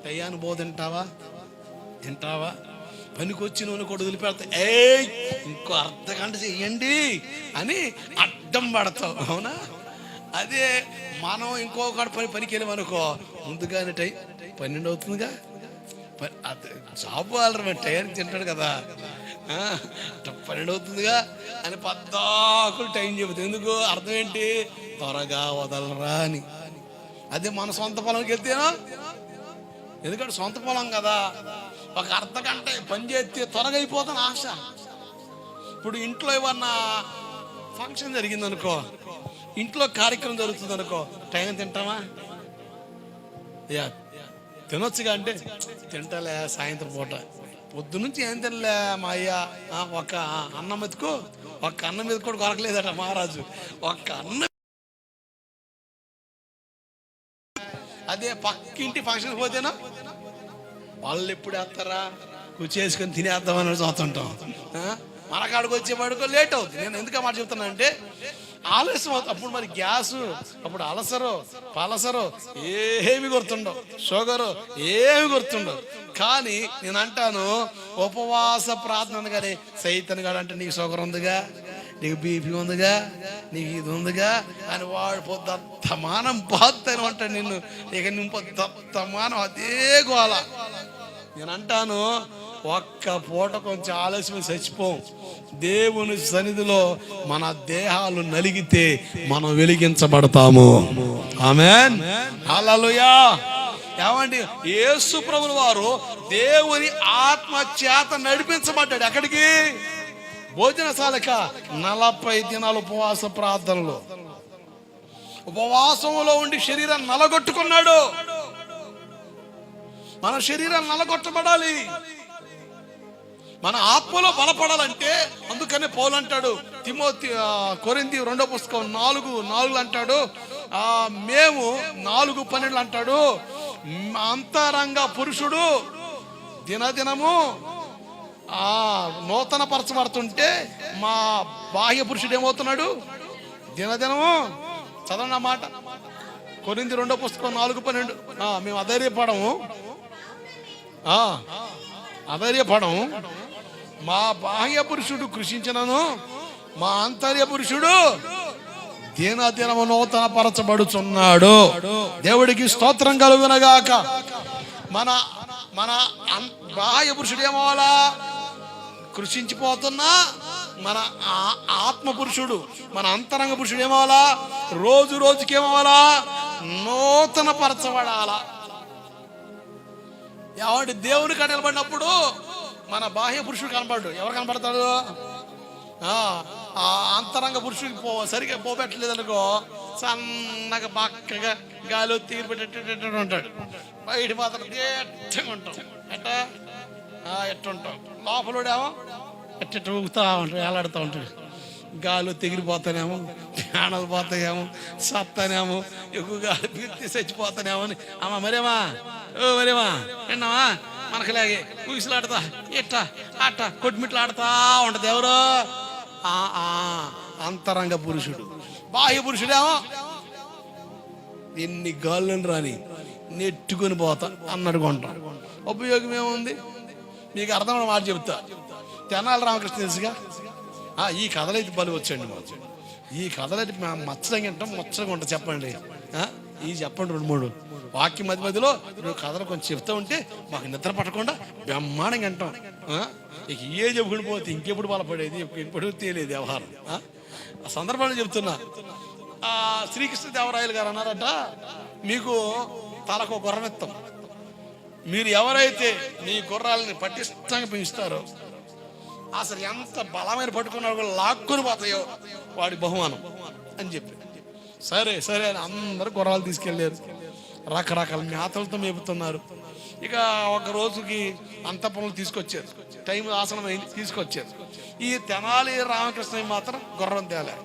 టయాను తింటావా? పనికి వచ్చిన కూడా వదిలిపెడతా, ఇంకో అర్ధగంట చెయ్యండి అని అడ్డం పడతావు, అవునా? అదే మనం ఇంకొకటి పనికి వెళ్ళామనుకో, ముందుగానే 12 అవుతుందిగా, జాబ్ వాళ్ళ టైంకి తింటాడు కదా, 12 అవుతుందిగా అని పద్దాకులు టైం చెబుతుంది. ఎందుకు? అర్థం ఏంటి? త్వరగా వదలరా అని. అదే మన సొంత పొలంకి వెళ్తేనో, ఎందుకంటే సొంత పొలం కదా, ఒక అర్ధగంట పని చేస్తే త్వరగా అయిపోతాను ఆశ. ఇప్పుడు ఇంట్లో ఏమన్నా ఫంక్షన్ జరిగిందనుకో, ఇంట్లో కార్యక్రమం జరుగుతుంది అనుకో, టైం తింటామా? యా తినొచ్చుగా అంటే తింటలే సాయంత్రం పూట, పొద్దు నుంచి ఏం తినలే మా అయ్య, ఒక్క అన్నం మెతుకు, ఒక్క అన్నం మీద కూడా కొరకలేదట మహారాజు. ఒక్క అన్నం, అదే పక్కింటి ఫంక్షన్ పోతేనా వాళ్ళు ఎప్పుడు వేస్తారా కూర్చేసుకొని తినేద్దామని చూస్తుంటాం. మనకాడికి వచ్చేవాడికో లేట్ అవుతుంది. నేను ఎందుకు మాట చెప్తున్నా అంటే ఆలస్యం అవుతుంది. అప్పుడు మరి గ్యాసు, అప్పుడు అలసరు పలసరు ఏమి గుర్తుండవు, షుగరు ఏమి గుర్తుండవు. కానీ నేను అంటాను ఉపవాస ప్రార్థన కానీ సైతన్ గారు అంటే నీకు షుగర్ ఉందిగా, నీకు బీపీ ఉందిగా, నీకు ఇది ఉందిగా అని వాడు పొద్దుమానం బాధని అంటాడు నిన్ను. ఇక నువ్వు పొద్దుమానం అదే గోల. నేను అంటాను ఒక్క పూట కొంచెం ఆలస్యం చచ్చిపోం. దేవుని సన్నిధిలో మన దేహాలు నలిగితే మనం వెలిగించబడతాము. ఆమేన్, హల్లెలూయా. ఏమండి, యేసు ప్రభువు వారు దేవుని ఆత్మ చేత నడిపించబడ్డాడు. ఎక్కడికి? భోజనశాలక 40 దినాలు ఉపవాస ప్రార్థనలు, ఉపవాసంలో ఉండి శరీరాన్ని నలగొట్టుకున్నాడు. మన శరీరాన్ని నలగొట్టబడాలి, మన ఆత్మలో బలపడాలంటే. అందుకనే పౌలు అంటాడు కొరింథీ 2వ పుస్తకం 4:4 అంటాడు, మేము 4:12 అంటాడు, అంతరంగ పురుషుడు దినదినము నూతన పరచబడుతుంటే మా బాహ్య పురుషుడు ఏమవుతున్నాడు? దినదినము. చదవండి మాట, కొరింథీ 2వ పుస్తకం 4:12. మేము అధైర్యపడము, మా బాహ్య పురుషుడు కృషించినను మా ఆంతర్య పురుషుడు దినదినము నూతన పరచబడుచున్నాడు. దేవుడికి స్తోత్రం కలుగునగాక. మన మన బాహ్య పురుషుడు ఏమవ్వాలా? కృషించిపోతున్నా మన ఆత్మ పురుషుడు, మన అంతరంగ పురుషుడు ఏమవ్వాలా? రోజు రోజుకి ఏమవ్వాలా? నూతన పరచబడాలా. ఎవడి దేవుని కనబడినప్పుడు మన బాహ్య పురుషుడు కనబడ్డు. ఎవరు కనబడతాడు? అంతరంగ పురుషుడికి సరిగా పోబెట్టలేదు అనుకో, సన్నగా బక్కగా గాలి తీరు పెట్టేటట్టు ఉంటాడు. బయట మాత్రం ఎట్టగా ఉంటాం, ఎట్టుంటాం. లోపలడేమో ఎట్ట ఊగుతా ఉంటాడు, వేలాడుతూ ఉంటాడు. గాలి తెగిరిపోతానేమో, ప్రాణాలు పోతాయేమో, సత్తానేమో, ఎక్కువ గాలి పీల్చి చచ్చిపోతానేమో అని. మరేమా మరేమా విన్నావా? మనకులాగే ఊగిసలాడుతా ఇట్ట అట్ట కొట్టుమిట్లు ఆడుతా ఉంటది. ఎవరు? అంతరంగ పురుషుడు. బాహ్య పురుషుడేమో ఎన్ని గాళ్ళని రాని నెట్టుకొని పోతా అన్నట్టు కొంటాం. ఉపయోగం ఏముంది? మీకు అర్థమైన మాట చెప్తా. తెనాలి రామకృష్ణ తెలుసుగా, ఈ కథలైతే బలి వచ్చండి. ఈ కథలైతే మచ్చగా ఉంటాం, ముచ్చగా ఉంటాం. చెప్పండి, ఈ చెప్పండి 2-3 వాక్యం మధ్యలో నువ్వు కథలు కొంచెం చెప్తా ఉంటే మాకు నిద్ర పట్టకుండా బ్రహ్మాండంగా అంటాం. ఇక ఏ చెప్పుకుని పోతే ఇంకెప్పుడు బలపడేది, ఎప్పుడు తేలేదు వ్యవహారం. ఆ సందర్భంలో చెప్తున్నా, శ్రీకృష్ణదేవరాయలు గారు అన్నారట, మీకు తలకు గుర్రం ఇస్తాం, మీరు ఎవరైతే మీ గుర్రాలని పటిష్టంగా పెంచుతారో అసలు ఎంత బలమైన పట్టుకున్నాడు కూడా లాక్కుని పోతాయో వాడి బహుమానం అని చెప్పి. సరే సరే అని అందరు గుర్రాలు తీసుకెళ్ళారు, రకరకాల మేతలతో మేపుతున్నారు. ఇక ఒక రోజుకి అంతఃపురంలో తీసుకొచ్చారు, టైం ఆసనం అయింది, తీసుకొచ్చారు. ఈ తెనాలి రామకృష్ణ మాత్రం గుర్రం తేలే.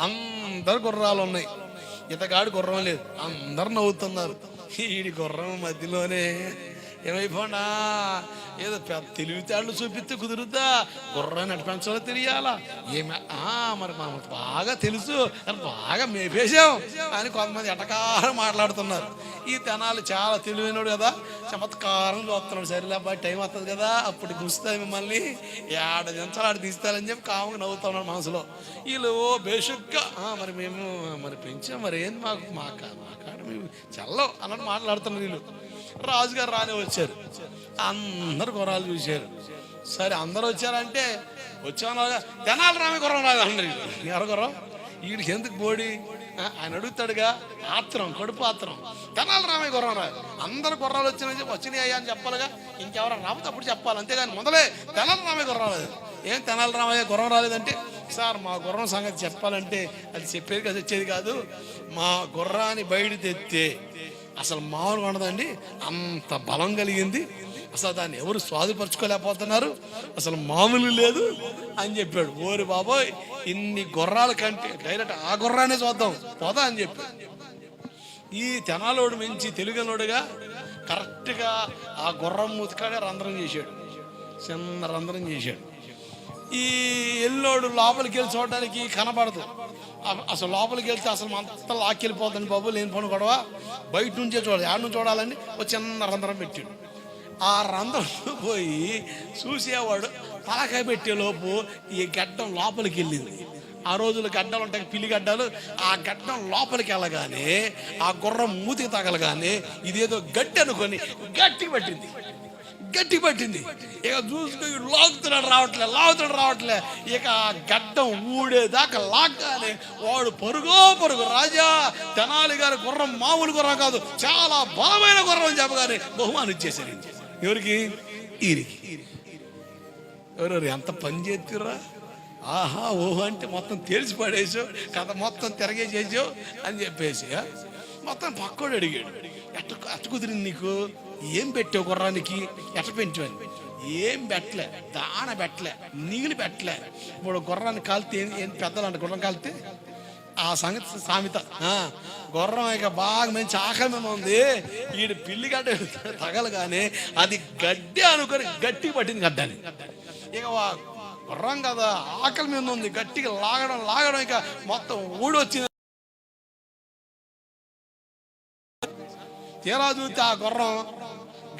అందరు గుర్రాలు ఉన్నాయి, ఇతగాడి గుర్రం లేదు. అందరు నవ్వుతున్నారు. ఈడి గుర్రం మధ్యలోనే ఏమైపోనా, ఏదో పెద్ద తెలివితేళ్ళు చూపిస్తే కుదురుద్దా? గుర్రాన్ని నడిపించాలో తెలియాలా? మరి మనం బాగా తెలుసు అని బాగా మేపేసాం అని కొంతమంది ఎటకారం మాట్లాడుతున్నారు. ఈ తెనాలి చాలా తెలివైనడు కదా, చమత్కారం చూస్తున్నాడు. సరేలే అబ్బాయి, టైం వస్తుంది కదా, అప్పుడు గుస్తాయి మిమ్మల్ని, ఏడ జంచాలు ఆడ తీస్తారని చెప్పి కాముగా నవ్వుతున్నాడు మనసులో. వీళ్ళు బేషుగ్గా మరి మేము మరి పెంచాం, మరి ఏంది మా కాడ మేము చల్లవు అన్నట్టు మాట్లాడుతున్నారు వీళ్ళు. రాజుగారు రానే వచ్చారు, అందరు గుర్రాలు చూశారు. సరే అందరు వచ్చారంటే వచ్చాను, తెనాలి రామే గుర్రం రాదు అన్నారు. ఎవరు గుర్రం? వీడికి ఎందుకు బోడి? ఆయన అడుగుతాడుగా, ఆత్రం, కడుపు ఆత్రం. తెనాలి రామే గుర్రం రాదు. అందరు గుర్రాలు వచ్చినాయి అయ్యా అని చెప్పాలిగా, ఇంకెవరైనా రాకపోతే అప్పుడు చెప్పాలి, అంతేగాని మొదలే తెనాలి రామే గుర్రం రాలేదు. ఏం తెనాలి రామయ్య గుర్రం రాలేదంటే, సార్ మా గుర్రం సంగతి చెప్పాలంటే అది చెప్పేది కదా, వచ్చేది కాదు. మా గుర్రాన్ని బయట తెస్తే అసలు మామూలుగా ఉండదండి, అంత బలం కలిగింది. అసలు దాన్ని ఎవరు స్వాధుపరచుకోలేకపోతున్నారు, అసలు మామూలు లేదు అని చెప్పాడు. ఓరి బాబోయ్, ఇన్ని గుర్రాల కంటే డైరెక్ట్ ఆ గుర్రానే చూద్దాం పోదా అని చెప్పాడు. ఈ తెనాలోడు మంచి తెలుగులోడుగా కరెక్ట్గా ఆ గుర్రం మూతికాడే రంధ్రం చేశాడు, చిన్న రంధ్రం చేశాడు. ఈ ఎల్లోడు లోపలికి వెళ్ళి చూడడానికి కనబడదు. అసలు లోపలికి వెళ్తే అసలు అంతా లాక్కెళ్ళిపోతుంది బాబు, లేని పని గొడవ. బయట నుంచే చూడాలి, ఆడ నుంచి చూడాలని ఒక చిన్న రంధ్రం పెట్టాడు. ఆ రంధ్రం పోయి చూసేవాడు తలకాయ పెట్టే లోపు ఈ గడ్డం లోపలికి వెళ్ళింది. ఆ రోజులు గడ్డలు ఉంటాయి, పిల్లి గడ్డలు. ఆ గడ్డం లోపలికి వెళ్ళగానే ఆ గుర్రం మూతికి తగలగానే ఇదేదో గట్టి అనుకొని గట్టి పట్టింది. ఇక చూసుకుని లాగుతున్నాడు రావట్లే. ఇక గడ్డం ఊడేదాకా లాగ్గానే వాడు పరుగు రాజా తెనాలి గారి గుర్రం మామూలు గుర్రం కాదు, చాలా బలమైన గుర్రం అని చెప్పగానే బహుమానం ఇచ్చేసారు. ఎవరికి? ఈరికి. ఎవరెవరు ఎంత పని చేస్తురా, ఆహా ఓహో అంటే మొత్తం తెలిసి పడేసావు, కథ మొత్తం తిరగేసేసావు అని చెప్పేసి మొత్తం పక్కోడు అడిగాడు, ఎట్ట కుదిరింది నీకు, ఏం పెట్టావు గుర్రానికి, ఎట్ట పెంచావు? ఏం పెట్టలే, దాన పెట్టలే, నీళ్ళు పెట్టలే. ఇప్పుడు గుర్రాన్ని కాలితే ఏం పెద్దలు అంటే గుర్రం కాలితే ఆ సంగతి సామెత. గుర్రం ఇక బాగా మంచి ఆకలి మీద ఉంది, వీడు పిల్లి గడ్డ తగలగానే అది గడ్డి అనుకొని గట్టిగా పట్టింది గడ్డని. ఇక గుర్రం కదా ఆకలి మీద ఉంది, గట్టిగా లాగడం ఇక మొత్తం ఊడొచ్చింది. తీరా చూస్తే ఆ గుర్రం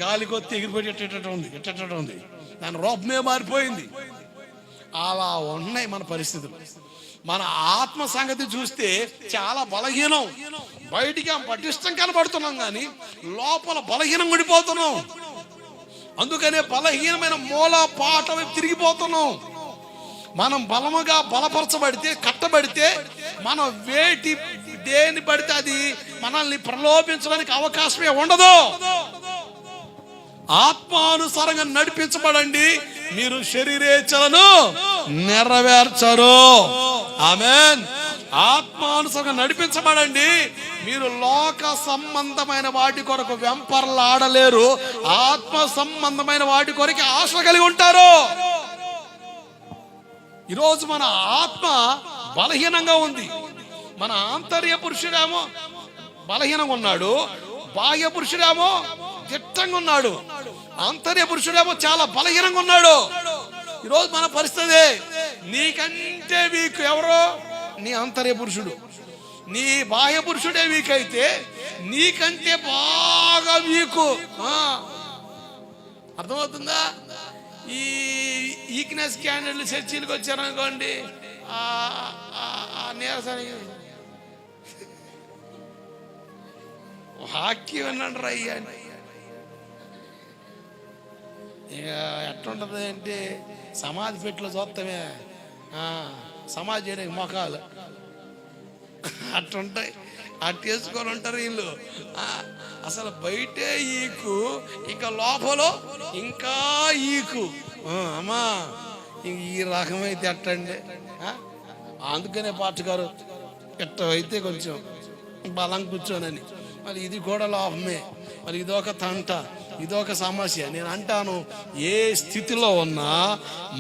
గాలి కొత్తి ఎగిరిపోయి ఉంది, దాని రూపమే మారిపోయింది. అలా ఉన్నాయి మన పరిస్థితులు. మన ఆత్మ సంగతి చూస్తే చాలా బలహీనం. బయటికి పటిష్టం కనబడుతున్నాం కానీ లోపల బలహీనం పడిపోతున్నాం. అందుకనే బలహీనమైన మూల పాట తిరిగిపోతున్నాం. మనం బలముగా బలపరచబడితే, కట్టబడితే, మనం దేని పడితే అది మనల్ని ప్రలోభించడానికి అవకాశమే ఉండదు. ఆత్మానుసారంగా నడిపించబడండి, మీరు శరీరేచ్ఛలను నెరవేర్చరు. ఆమేన్. ఆత్మానుసారంగా నడిపించబడండి, మీరు లోక సంబంధమైన వాటి కొరకు వెంపర్లాడలేరు, ఆత్మ సంబంధమైన వాటి కొరకు ఆశ కలిగి ఉంటారు. ఈరోజు మన ఆత్మ బలహీనంగా ఉంది. మన ఆంతర్య పురుషుడేమో బలహీనంగా ఉన్నాడు, బాహ్య పురుషుడేమో దిట్టంగా ఉన్నాడు. ఆంతర్య పురుషుడేమో చాలా బలహీనంగా ఉన్నాడు. ఈరోజు మన పరిస్థితి, నీకంటే వీక్ ఎవరో నీ ఆంతర్య పురుషుడు. నీ బాహ్య పురుషుడే వీక్ అయితే నీకంటే బాగా వీకు. అర్థమవుతుందా? ఈ ఈక్నెస్ క్యాండిడేట్లు చర్చీలకు వచ్చారనుకోండి, నీరసానికి వాక్యం విన్నాడు రయ్యా. ఇక ఎట్లుంటుంది అంటే సమాధి పెట్టిలో చూస్తామే, సమాధి చేయడానికి మొఖాలు అట్లుంటాయి, అటు వేసుకొని ఉంటారు వీళ్ళు. అసలు బయటే ఈకు, ఇంకా లోపల ఇంకా ఈకు. అమ్మా ఈ రకమైతే ఎట్టండి. అందుకనే పాటు గారు ఎట్ట అయితే కొంచెం బలం కూర్చోనని. మరి ఇది కూడా లోపమే, మరి ఇదొక తంట, ఇదొక సమస్య. నేను అంటాను, ఏ స్థితిలో ఉన్నా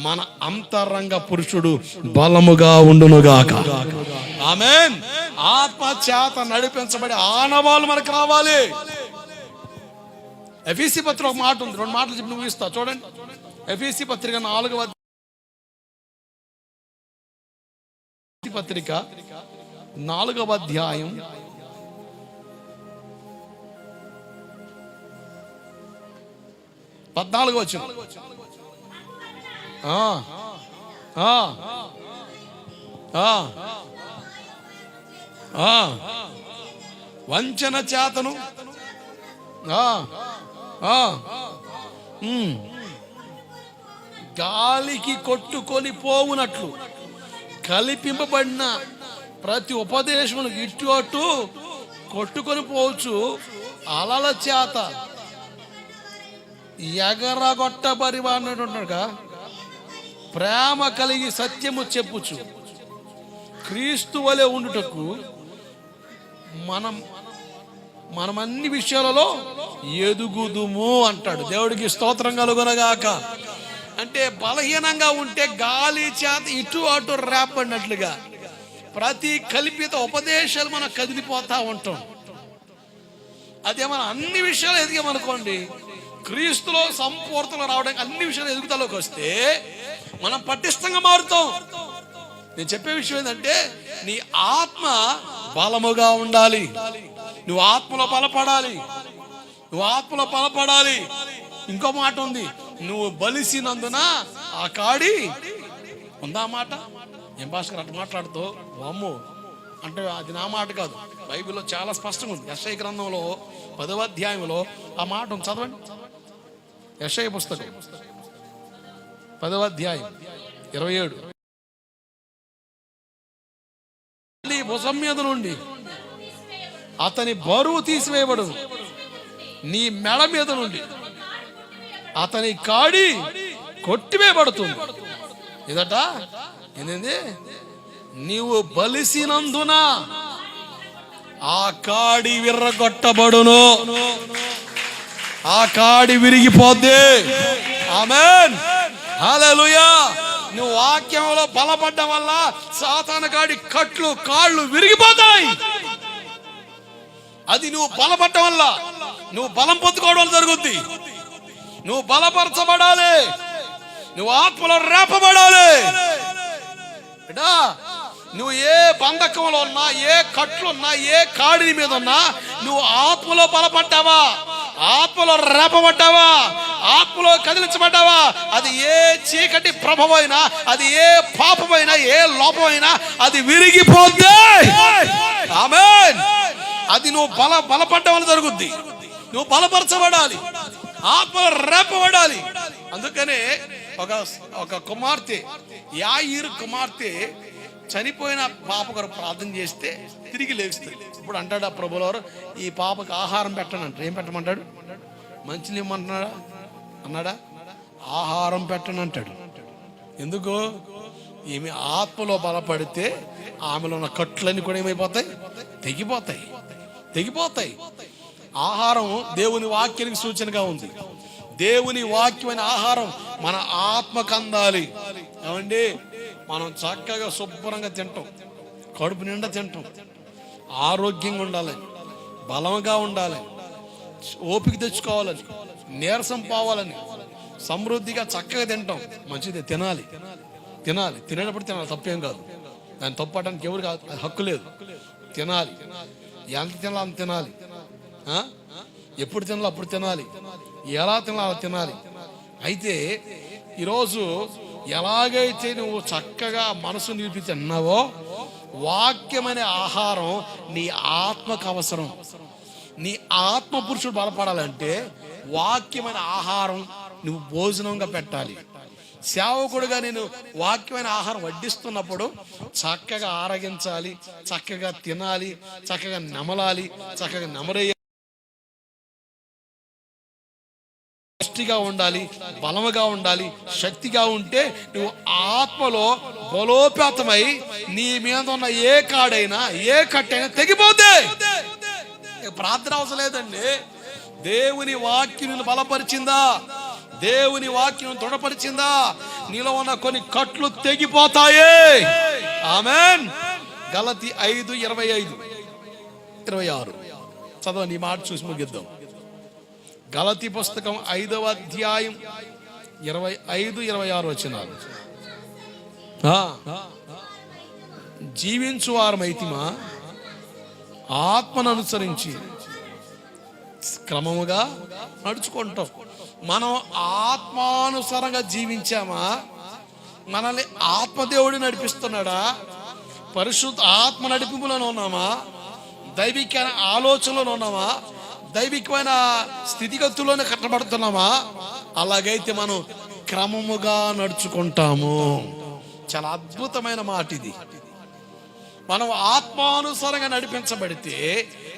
మన అంతరంగ పురుషుడు బలముగా ఉండునుగాక. ఆమేన్. ఆత్మ చేత నడిపించబడి ఆనవాళ్ళు మనకు రావాలి. ఎఫెసీ పత్రిక ఒక మాట ఉంది, 2 మాటలు చెప్పి ముగిస్తా చూడండి. ఎఫెసీ పత్రిక 4వ పత్రిక 4వ అధ్యాయం 14వ వచనం. వంచన చేతను గాలికి కొట్టుకొని పోవునట్లు కలిపింపబడిన ప్రతి ఉపదేశమును ఇటు అటు కొట్టుకొని పోవచ్చు, అలల చేత ఎగరగొట్టబడి అన్నట్టుగా ప్రేమ కలిగి సత్యము చెప్పుచు క్రీస్తు వలె ఉండుటకు మనం అన్ని విషయాలలో ఎదుగుదుము అంటాడు. దేవుడికి స్తోత్రం కలుగునగాక. అంటే బలహీనంగా ఉంటే గాలి చేత ఇటు అటు రేపడినట్లుగా ప్రతి కల్పిత ఉపదేశాలు మనం కదిలిపోతా ఉంటాం. అదే మనం అన్ని విషయాలు ఎదిగామనుకోండి, క్రీస్తులో సంపూర్ణతలో రావడానికి అన్ని విషయాలు ఎదుగుదలలోకి వస్తే మనం పటిష్టంగా మారుతాం. నేను చెప్పే విషయం ఏంటంటే, నీ ఆత్మ బలముగా ఉండాలి. నువ్వు ఆత్మలో బలపడాలి. నువ్వు ఆత్మలో బలపడాలి. ఇంకో మాట ఉంది, నువ్వు బలిసినందున ఆ కాడి ఉందా మాట. ఏం భాస్కర్ అట్లా మాట్లాడుతూ వామ్మో అంటే అది నా మాట కాదు, బైబిల్లో చాలా స్పష్టంగా ఉంది. యెషయా గ్రంథంలో 10వ అధ్యాయంలో ఆ మాట ఉంది. చదవండి, యెషయా పుస్తకం 10వ అధ్యాయం 27. భుజం మీద నుండి అతని బరువు తీసివేయబడు, నీ మెడ మీద నుండి అతని కాడి కొట్టివేయబడుతుంది. ఇదట ఏంది, నీవు బలిసినందున ఆ కాడి విర్రగొట్టబడును, ఆ కాడి విరిగిపోద్ది. ఆమేన్, హల్లెలూయా. నువ్వు వాక్యంలో బలపడ్డం వల్ల సాతాను కాడి కట్లు కాళ్ళు విరిగిపోతాయి. అది నువ్వు బలపడ్డం వల్ల, నువ్వు బలం పొందుకోవడం వల్ల జరుగుద్ది. నువ్వు బలపరచబడాలి, నువ్వు ఆత్మలో రేపబడాలి. నువ్వు ఏ బంధకంలో ఉన్నా, ఏ కట్లున్నా, ఏ కాడి మీద ఉన్నా, నువ్వు ఆత్మలో బలపడ్డావా, ఆత్మలో రేపబడ్డావా, ఆత్మలో కదిలించబడ్డావా, అది ఏ చీకటి ప్రభమైనా, అది ఏ పాపమైనా, ఏ లోపమైనా అది విరిగిపోద్ది. ఆమేన్. అది నువ్వు బలపడ్డం వల్ల జరుగుద్ది. నువ్వు బలపరచబడాలి, ఆత్మలో రేపబడాలి. అందుకనే ఒక కుమార్తె, యాయీరు కుమార్తె చనిపోయిన పాప గారు ప్రార్థన చేస్తే తిరిగి లేస్తుంది. ఇప్పుడు అంటాడు ఆ ప్రభువారు, ఈ పాపకు ఆహారం పెట్టను అంటారు. ఏం పెట్టమంటాడు? మంచిని ఇమ్మంటున్నాడా అన్నాడా? ఆహారం పెట్టను అంటాడు. ఎందుకు? ఈమె ఆత్మలో బలపడితే ఆమెలో ఉన్న కట్లన్నీ కూడా ఏమైపోతాయి? తెగిపోతాయి. ఆహారం దేవుని వాక్యానికి సూచనగా ఉంది. దేవుని వాక్యమైన ఆహారం మన ఆత్మకు అందాలి. ఏమండి, మనం చక్కగా శుభ్రంగా తింటాం, కడుపు నిండా తింటాం, ఆరోగ్యంగా ఉండాలి, బలంగా ఉండాలి, ఓపిక తెచ్చుకోవాలని, నీరసం పోవాలని, సమృద్ధిగా చక్కగా తింటాం. మంచిది, తినాలి. తినేటప్పుడు తినాలి, తప్పేం కాదు. దాన్ని తప్పడానికి ఎవరు కాదు, అది హక్కు లేదు. తినాలి, ఎంత తినాలి అంత తినాలి. ఎప్పుడు తినాలి అప్పుడు తినాలి, ఎలా తినాలి అలా తినాలి. అయితే ఈరోజు ఎలాగైతే నువ్వు చక్కగా మనసు నిలిపి తిన్నావో, వాక్యమనే ఆహారం నీ ఆత్మకు అవసరం. నీ ఆత్మ పురుషుడు బలపడాలంటే వాక్యమైన ఆహారం నువ్వు భోజనంగా పెట్టాలి. సేవకుడుగా నేను వాక్యమైన ఆహారం వడ్డిస్తున్నప్పుడు చక్కగా ఆరగించాలి, చక్కగా తినాలి, చక్కగా నమలాలి, చక్కగా నమరేయాలి, పుష్టిగా ఉండాలి, బలముగా ఉండాలి, శక్తిగా ఉంటే నువ్వు ఆత్మలో బలోపేతమై నీ మీద ఉన్న ఏ కాడైనా, ఏ కట్టైనా తెగిపోతే ప్రార్థన అవసరం లేదండి. దేవుని వాక్యం బలపరిచిందా, దేవుని వాక్యం దృఢపరిచిందా, నీలో ఉన్న కొన్ని కట్లు తెగిపోతాయి. ఆమేన్. గలతీ 5:25-26 చదవండి, ఈ మాట చూసి ముగిద్దాం. గలతీ పుస్తకం 5వ అధ్యాయం 25-26 వచనాలు. జీవించువారమైతిమా ఆత్మను అనుసరించి క్రమముగా నడుచుకుంటాం. మనం ఆత్మానుసారంగా జీవించామా? మనల్ని ఆత్మదేవుడు నడిపిస్తున్నాడా? పరిశుద్ధ ఆత్మ నడిపింపులో ఉన్నామా? దైవిక ఆలోచనలో ఉన్నామా? దైవికమైన స్థితిగతుల్లోనే కట్టబడుతున్నామా? అలాగైతే మనం క్రమముగా నడుచుకుంటాము. చాలా అద్భుతమైన మాట ఇది. మనం ఆత్మానుసారంగా నడిపించబడితే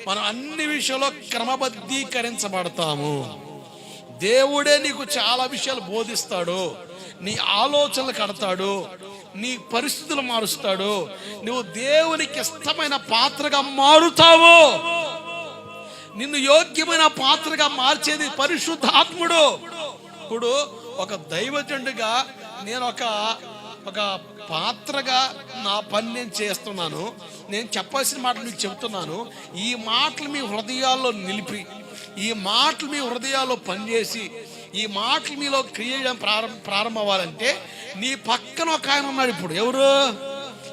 మనం అన్ని విషయాల్లో క్రమబద్ధీకరించబడతాము. దేవుడే నీకు చాలా విషయాలు బోధిస్తాడు, నీ ఆలోచనలు కడతాడు, నీ పరిస్థితులు మారుస్తాడు, నువ్వు దేవునికి ఇష్టమైన పాత్రగా మారుతావు. నిన్ను యోగ్యమైన పాత్రగా మార్చేది పరిశుద్ధాత్ముడు. ఇప్పుడు ఒక దైవజనుడిగా నేను ఒక పాత్రగా నా పని నేను చేస్తున్నాను. నేను చెప్పాల్సిన మాటలు మీకు చెబుతున్నాను. ఈ మాటలు మీ హృదయాల్లో నిలిపి, ఈ మాటలు మీ హృదయాల్లో పనిచేసి, ఈ మాటలు మీలో క్రియ ప్రారంభం అవ్వాలంటే నీ పక్కన ఒక ఆయన ఉన్నాడు. ఇప్పుడు ఎవరు?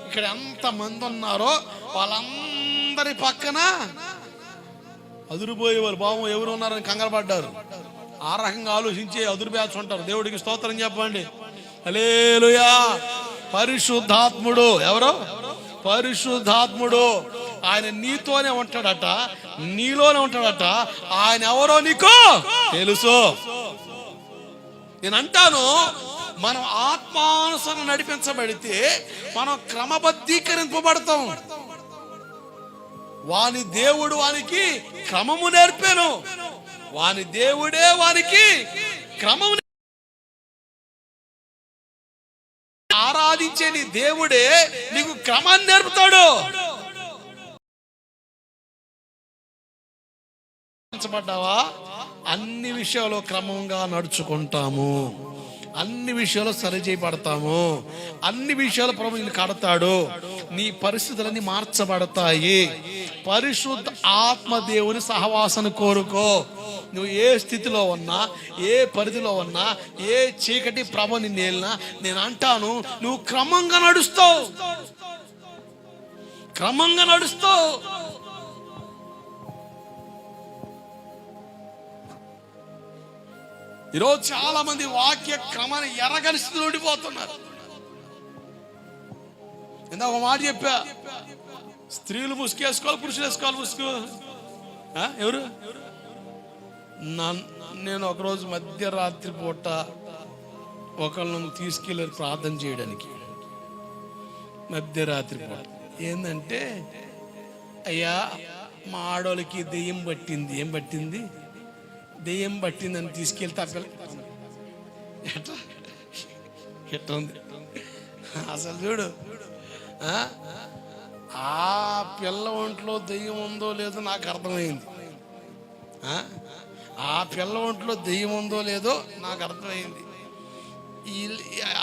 ఇక్కడ ఎంతమంది ఉన్నారో వాళ్ళందరి పక్కన అదురుపోయేవారు బాబు ఎవరు ఉన్నారని కంగారు పడ్డారు. ఆ రకంగా ఆలోచించే అదురు బ్యాచ్ ఉంటారు. దేవుడికి స్తోత్రం చెప్పండి. హల్లెలూయా. పరిశుద్ధాత్ముడు ఎవరో? పరిశుద్ధాత్ముడు. ఆయన నీతోనే ఉంటాడట, నీలోనే ఉంటాడట. ఆయన ఎవరో నీకు తెలుసు. నేను అంటాను, మనం ఆత్మానుసారం నడిపించబడితే మనం క్రమబద్ధీకరింపబడతాం. వాని దేవుడు వానికి క్రమము నేర్పాను. వాని దేవుడే వానికి క్రమము. ఆరాధించే నీ దేవుడే నీకు క్రమాన్ని నేర్పుతాడు. పడ్డావా? అన్ని విషయాల్లో క్రమంగా నడుచుకుంటాము, అన్ని విషయాలు సరిచేయబడతాము, అన్ని విషయాలు ప్రభు నిన్ను కడతాడు. నీ పరిస్థితులన్నీ మార్చబడతాయి. పరిశుద్ధ ఆత్మదేవుని సహవాసాన్ని కోరుకో. నువ్వు ఏ స్థితిలో ఉన్నా, ఏ పరిధిలో ఉన్నా, ఏ చీకటి ప్రభు నిన్ను ఏలినా, నేను అంటాను, నువ్వు క్రమంగా నడుస్తావు, క్రమంగా నడుస్తావు. ఈరోజు చాలా మంది వాక్య క్రమాన్ని ఎరగని స్థితిలో ఉండిపోతున్నారు. ఇందా ఒక మాట చెప్పా, స్త్రీలు ముసుకేసుకోవాలి, పురుషులు వేసుకోవాలి ముసుగు. ఎవరు? నేను ఒకరోజు మధ్యరాత్రి పూట ఒకళ్ళను తీసుకెళ్ళారు ప్రార్థన చేయడానికి. మధ్యరాత్రి పూట ఏంటంటే, అయ్యా మా ఆడోళ్ళకి దెయ్యం పట్టింది. ఏం పట్టింది? దెయ్యం పట్టిందని తీసుకెళ్తే ఎట్లా ఉంది అసలు చూడు. ఆ పిల్ల ఒంట్లో దెయ్యం ఉందో లేదో నాకు అర్థమైంది. ఆ పిల్ల ఒంట్లో దెయ్యం ఉందో లేదో నాకు అర్థమైంది.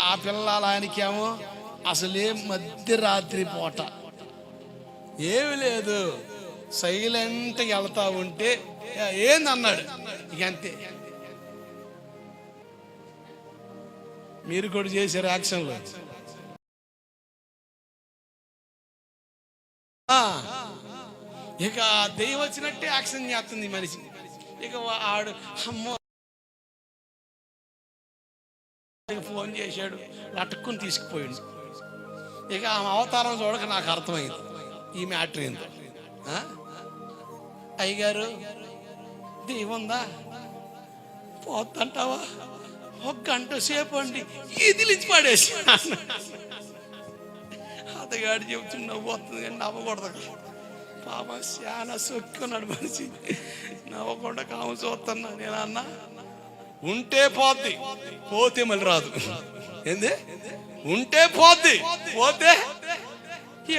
ఆ పిల్ల ఆయనకేమో అసలే మధ్యరాత్రి పూట ఏమి లేదు, సైలెంట్గా వెళ్తా ఉంటే ఏందన్నాడు. ఇక అంతే. మీరు కూడా చేశారు యాక్షన్లో. ఇక దెయ్యం వచ్చినట్టే యాక్షన్ చేస్తుంది మనిషి. ఇక ఆడు అమ్మో ఫోన్ చేశాడు, లటుక్కుని తీసుకుపోయాడు. ఇక ఆమె అవతారం చూడక నాకు అర్థమైంది ఈ మ్యాటర్ ఏందో. అయ్యగారు దెయ్యం ఉందా? పోతంటావా? 1 గంట సేపు అండి ఇదిలించి పడేసి. అతగాడు చెబుతున్నావు పోతుంది కానీ నవ్వకూడదు. పాప చాలా సొక్కున్నాడు మనిషి, నవ్వకుండా కాము చూస్తున్నా. నేను అన్నా, ఉంటే పోద్ది, పోతే మళ్ళీ రాదు. ఏంది? ఉంటే పోద్ది, పోతే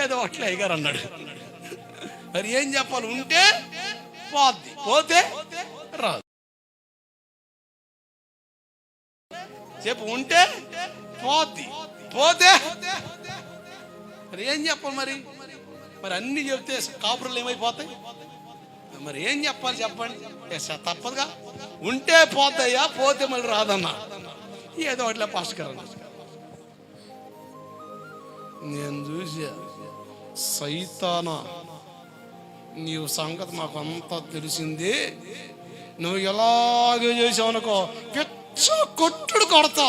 ఏదో అట్లా అయ్యగారు అన్నాడు. మరి ఏం చెప్పాలి? ఉంటే పోద్ది, పోతే రాదు. చెప్పు, ఉంటే పోద్ది, పోతే మరి ఏం చెప్పాలి? మరి అన్ని చెప్తే కాపురులు ఏమైపోతాయి? మరి ఏం చెప్పాలి చెప్పండి? తప్పదుగా. ఉంటే పోతాయా, పోతే మళ్ళీ రాదన్నా. ఏదో అట్లా పాస్టర్ అన్న. నేను చూసా, సైతానా నీవు సంగతి మాకు అంతా తెలిసింది. నువ్వు ఎలాగే చేసావు అనుకో, పిచ్చ కొట్టుడు కొడతా,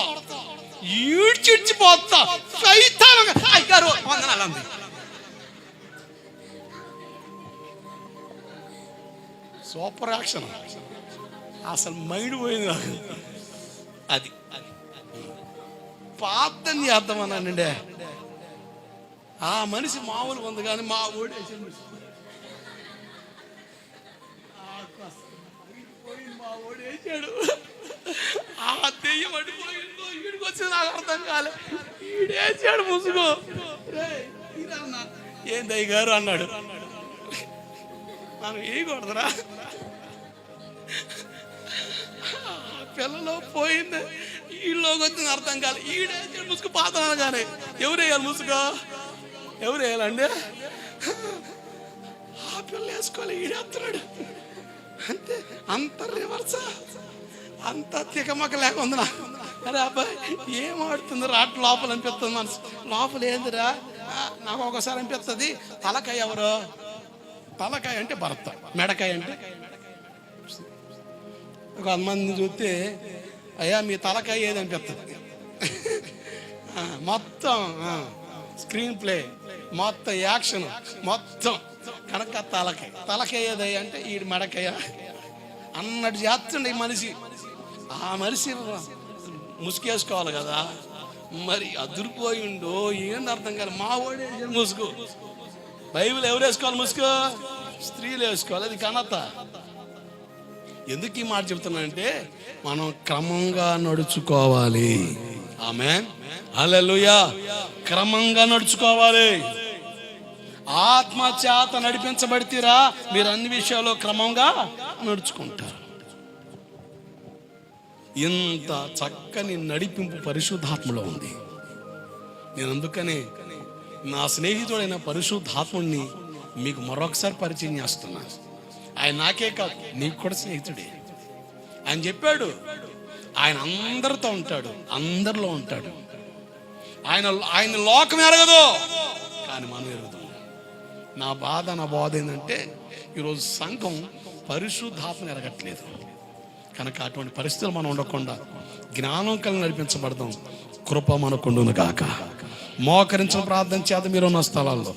ఈడ్చిడ్చిపోతా. సైతానంగా అయ్యారు వందనాలంది. Super action. అసలు మైండ్ పోయింది నాకు. అది ప్రార్థన చేద్దామన్నానండి. ఆ మనిషి మామూలు ఉంది కానీ మా ఓడేసాడు. మా ఓడేసాడు. ఆ దెయ్యం అడిపోయిందో ఈడికి వచ్చి నాకు అర్థం కాలే. ఈడేసాడు ముసుగు. ఏందయ్య గారు అన్నాడు. మనం వేయకూడదురా. పిల్లలో పోయింది, ఈళ్ళలోకి వచ్చింది అర్థం కాదు. ఈడే ముసుగు పాతనాను కానీ ఎవరు వేయాలి ముసుగు? ఎవరు వేయాలండి? ఆ పిల్ల వేసుకోవాలి, ఈడేస్తున్నాడు అంతే. అంత రివర్సా, అంత తికమక లేకుందిరా. అరే అబ్బాయి ఏం ఆడుతుంది రాట్ లోపల అనిపిస్తుంది మనసు. లోపల ఏందిరా నాకు ఒకసారి అనిపిస్తుంది, తలకాయ ఎవరు? తలకాయ అంటే భర్త, మెడకాయ అంటే. కొంతమందిని చూస్తే అయ్యా మీ తలకాయ ఏది అనిపిస్తుంది. మొత్తం స్క్రీన్ ప్లే, మొత్తం యాక్షన్, మొత్తం కనుక తలకాయ ఏదయ్యా అంటే ఈడు మెడకాయ అన్నట్టు చేస్తుండే ఈ మనిషి. ఆ మనిషి ముసుగేసుకోవాలి కదా, మరి అదురిపోయిండో ఏంది అర్థం కాదు. మా వాడే ముసుగు. బైబిల్ ఎవరు వేసుకోవాలి ముసుగు? స్త్రీలు వేసుకోవాలి. అది ఘనత. ఎందుకు ఈ మాట చెప్తున్నానంటే మనం క్రమంగా నడుచుకోవాలి. ఆమేన్, హల్లెలూయా. క్రమంగా నడుచుకోవాలి. ఆత్మ చేత నడిపించబడితేరా మీరు అన్ని విషయాల్లో క్రమంగా నడుచుకుంటారు. ఇంత చక్కని నడిపింపు పరిశుద్ధాత్మలో ఉంది. నేను అందుకనే నా స్నేహితుడైన పరిశుద్ధాత్ముడిని మీకు మరొకసారి పరిచయం చేస్తున్నా. ఆయన నాకే కాదు, నీకు కూడా స్నేహితుడే. ఆయన చెప్పాడు ఆయన అందరితో ఉంటాడు, అందరిలో ఉంటాడు. ఆయన లోకం ఎరగదు కానీ మనం ఎరుగుతాం. నా బాధ ఏంటంటే ఈరోజు సంఘం పరిశుద్ధాత్మను ఎరగట్లేదు. కనుక అటువంటి పరిస్థితులు మనం ఉండకుండా జ్ఞానం కలిగి నడిపించబడదాం. కృప మనకుండును గాక. మోకరించిన ప్రార్థన చేత మీరు ఉన్న స్థలాల్లో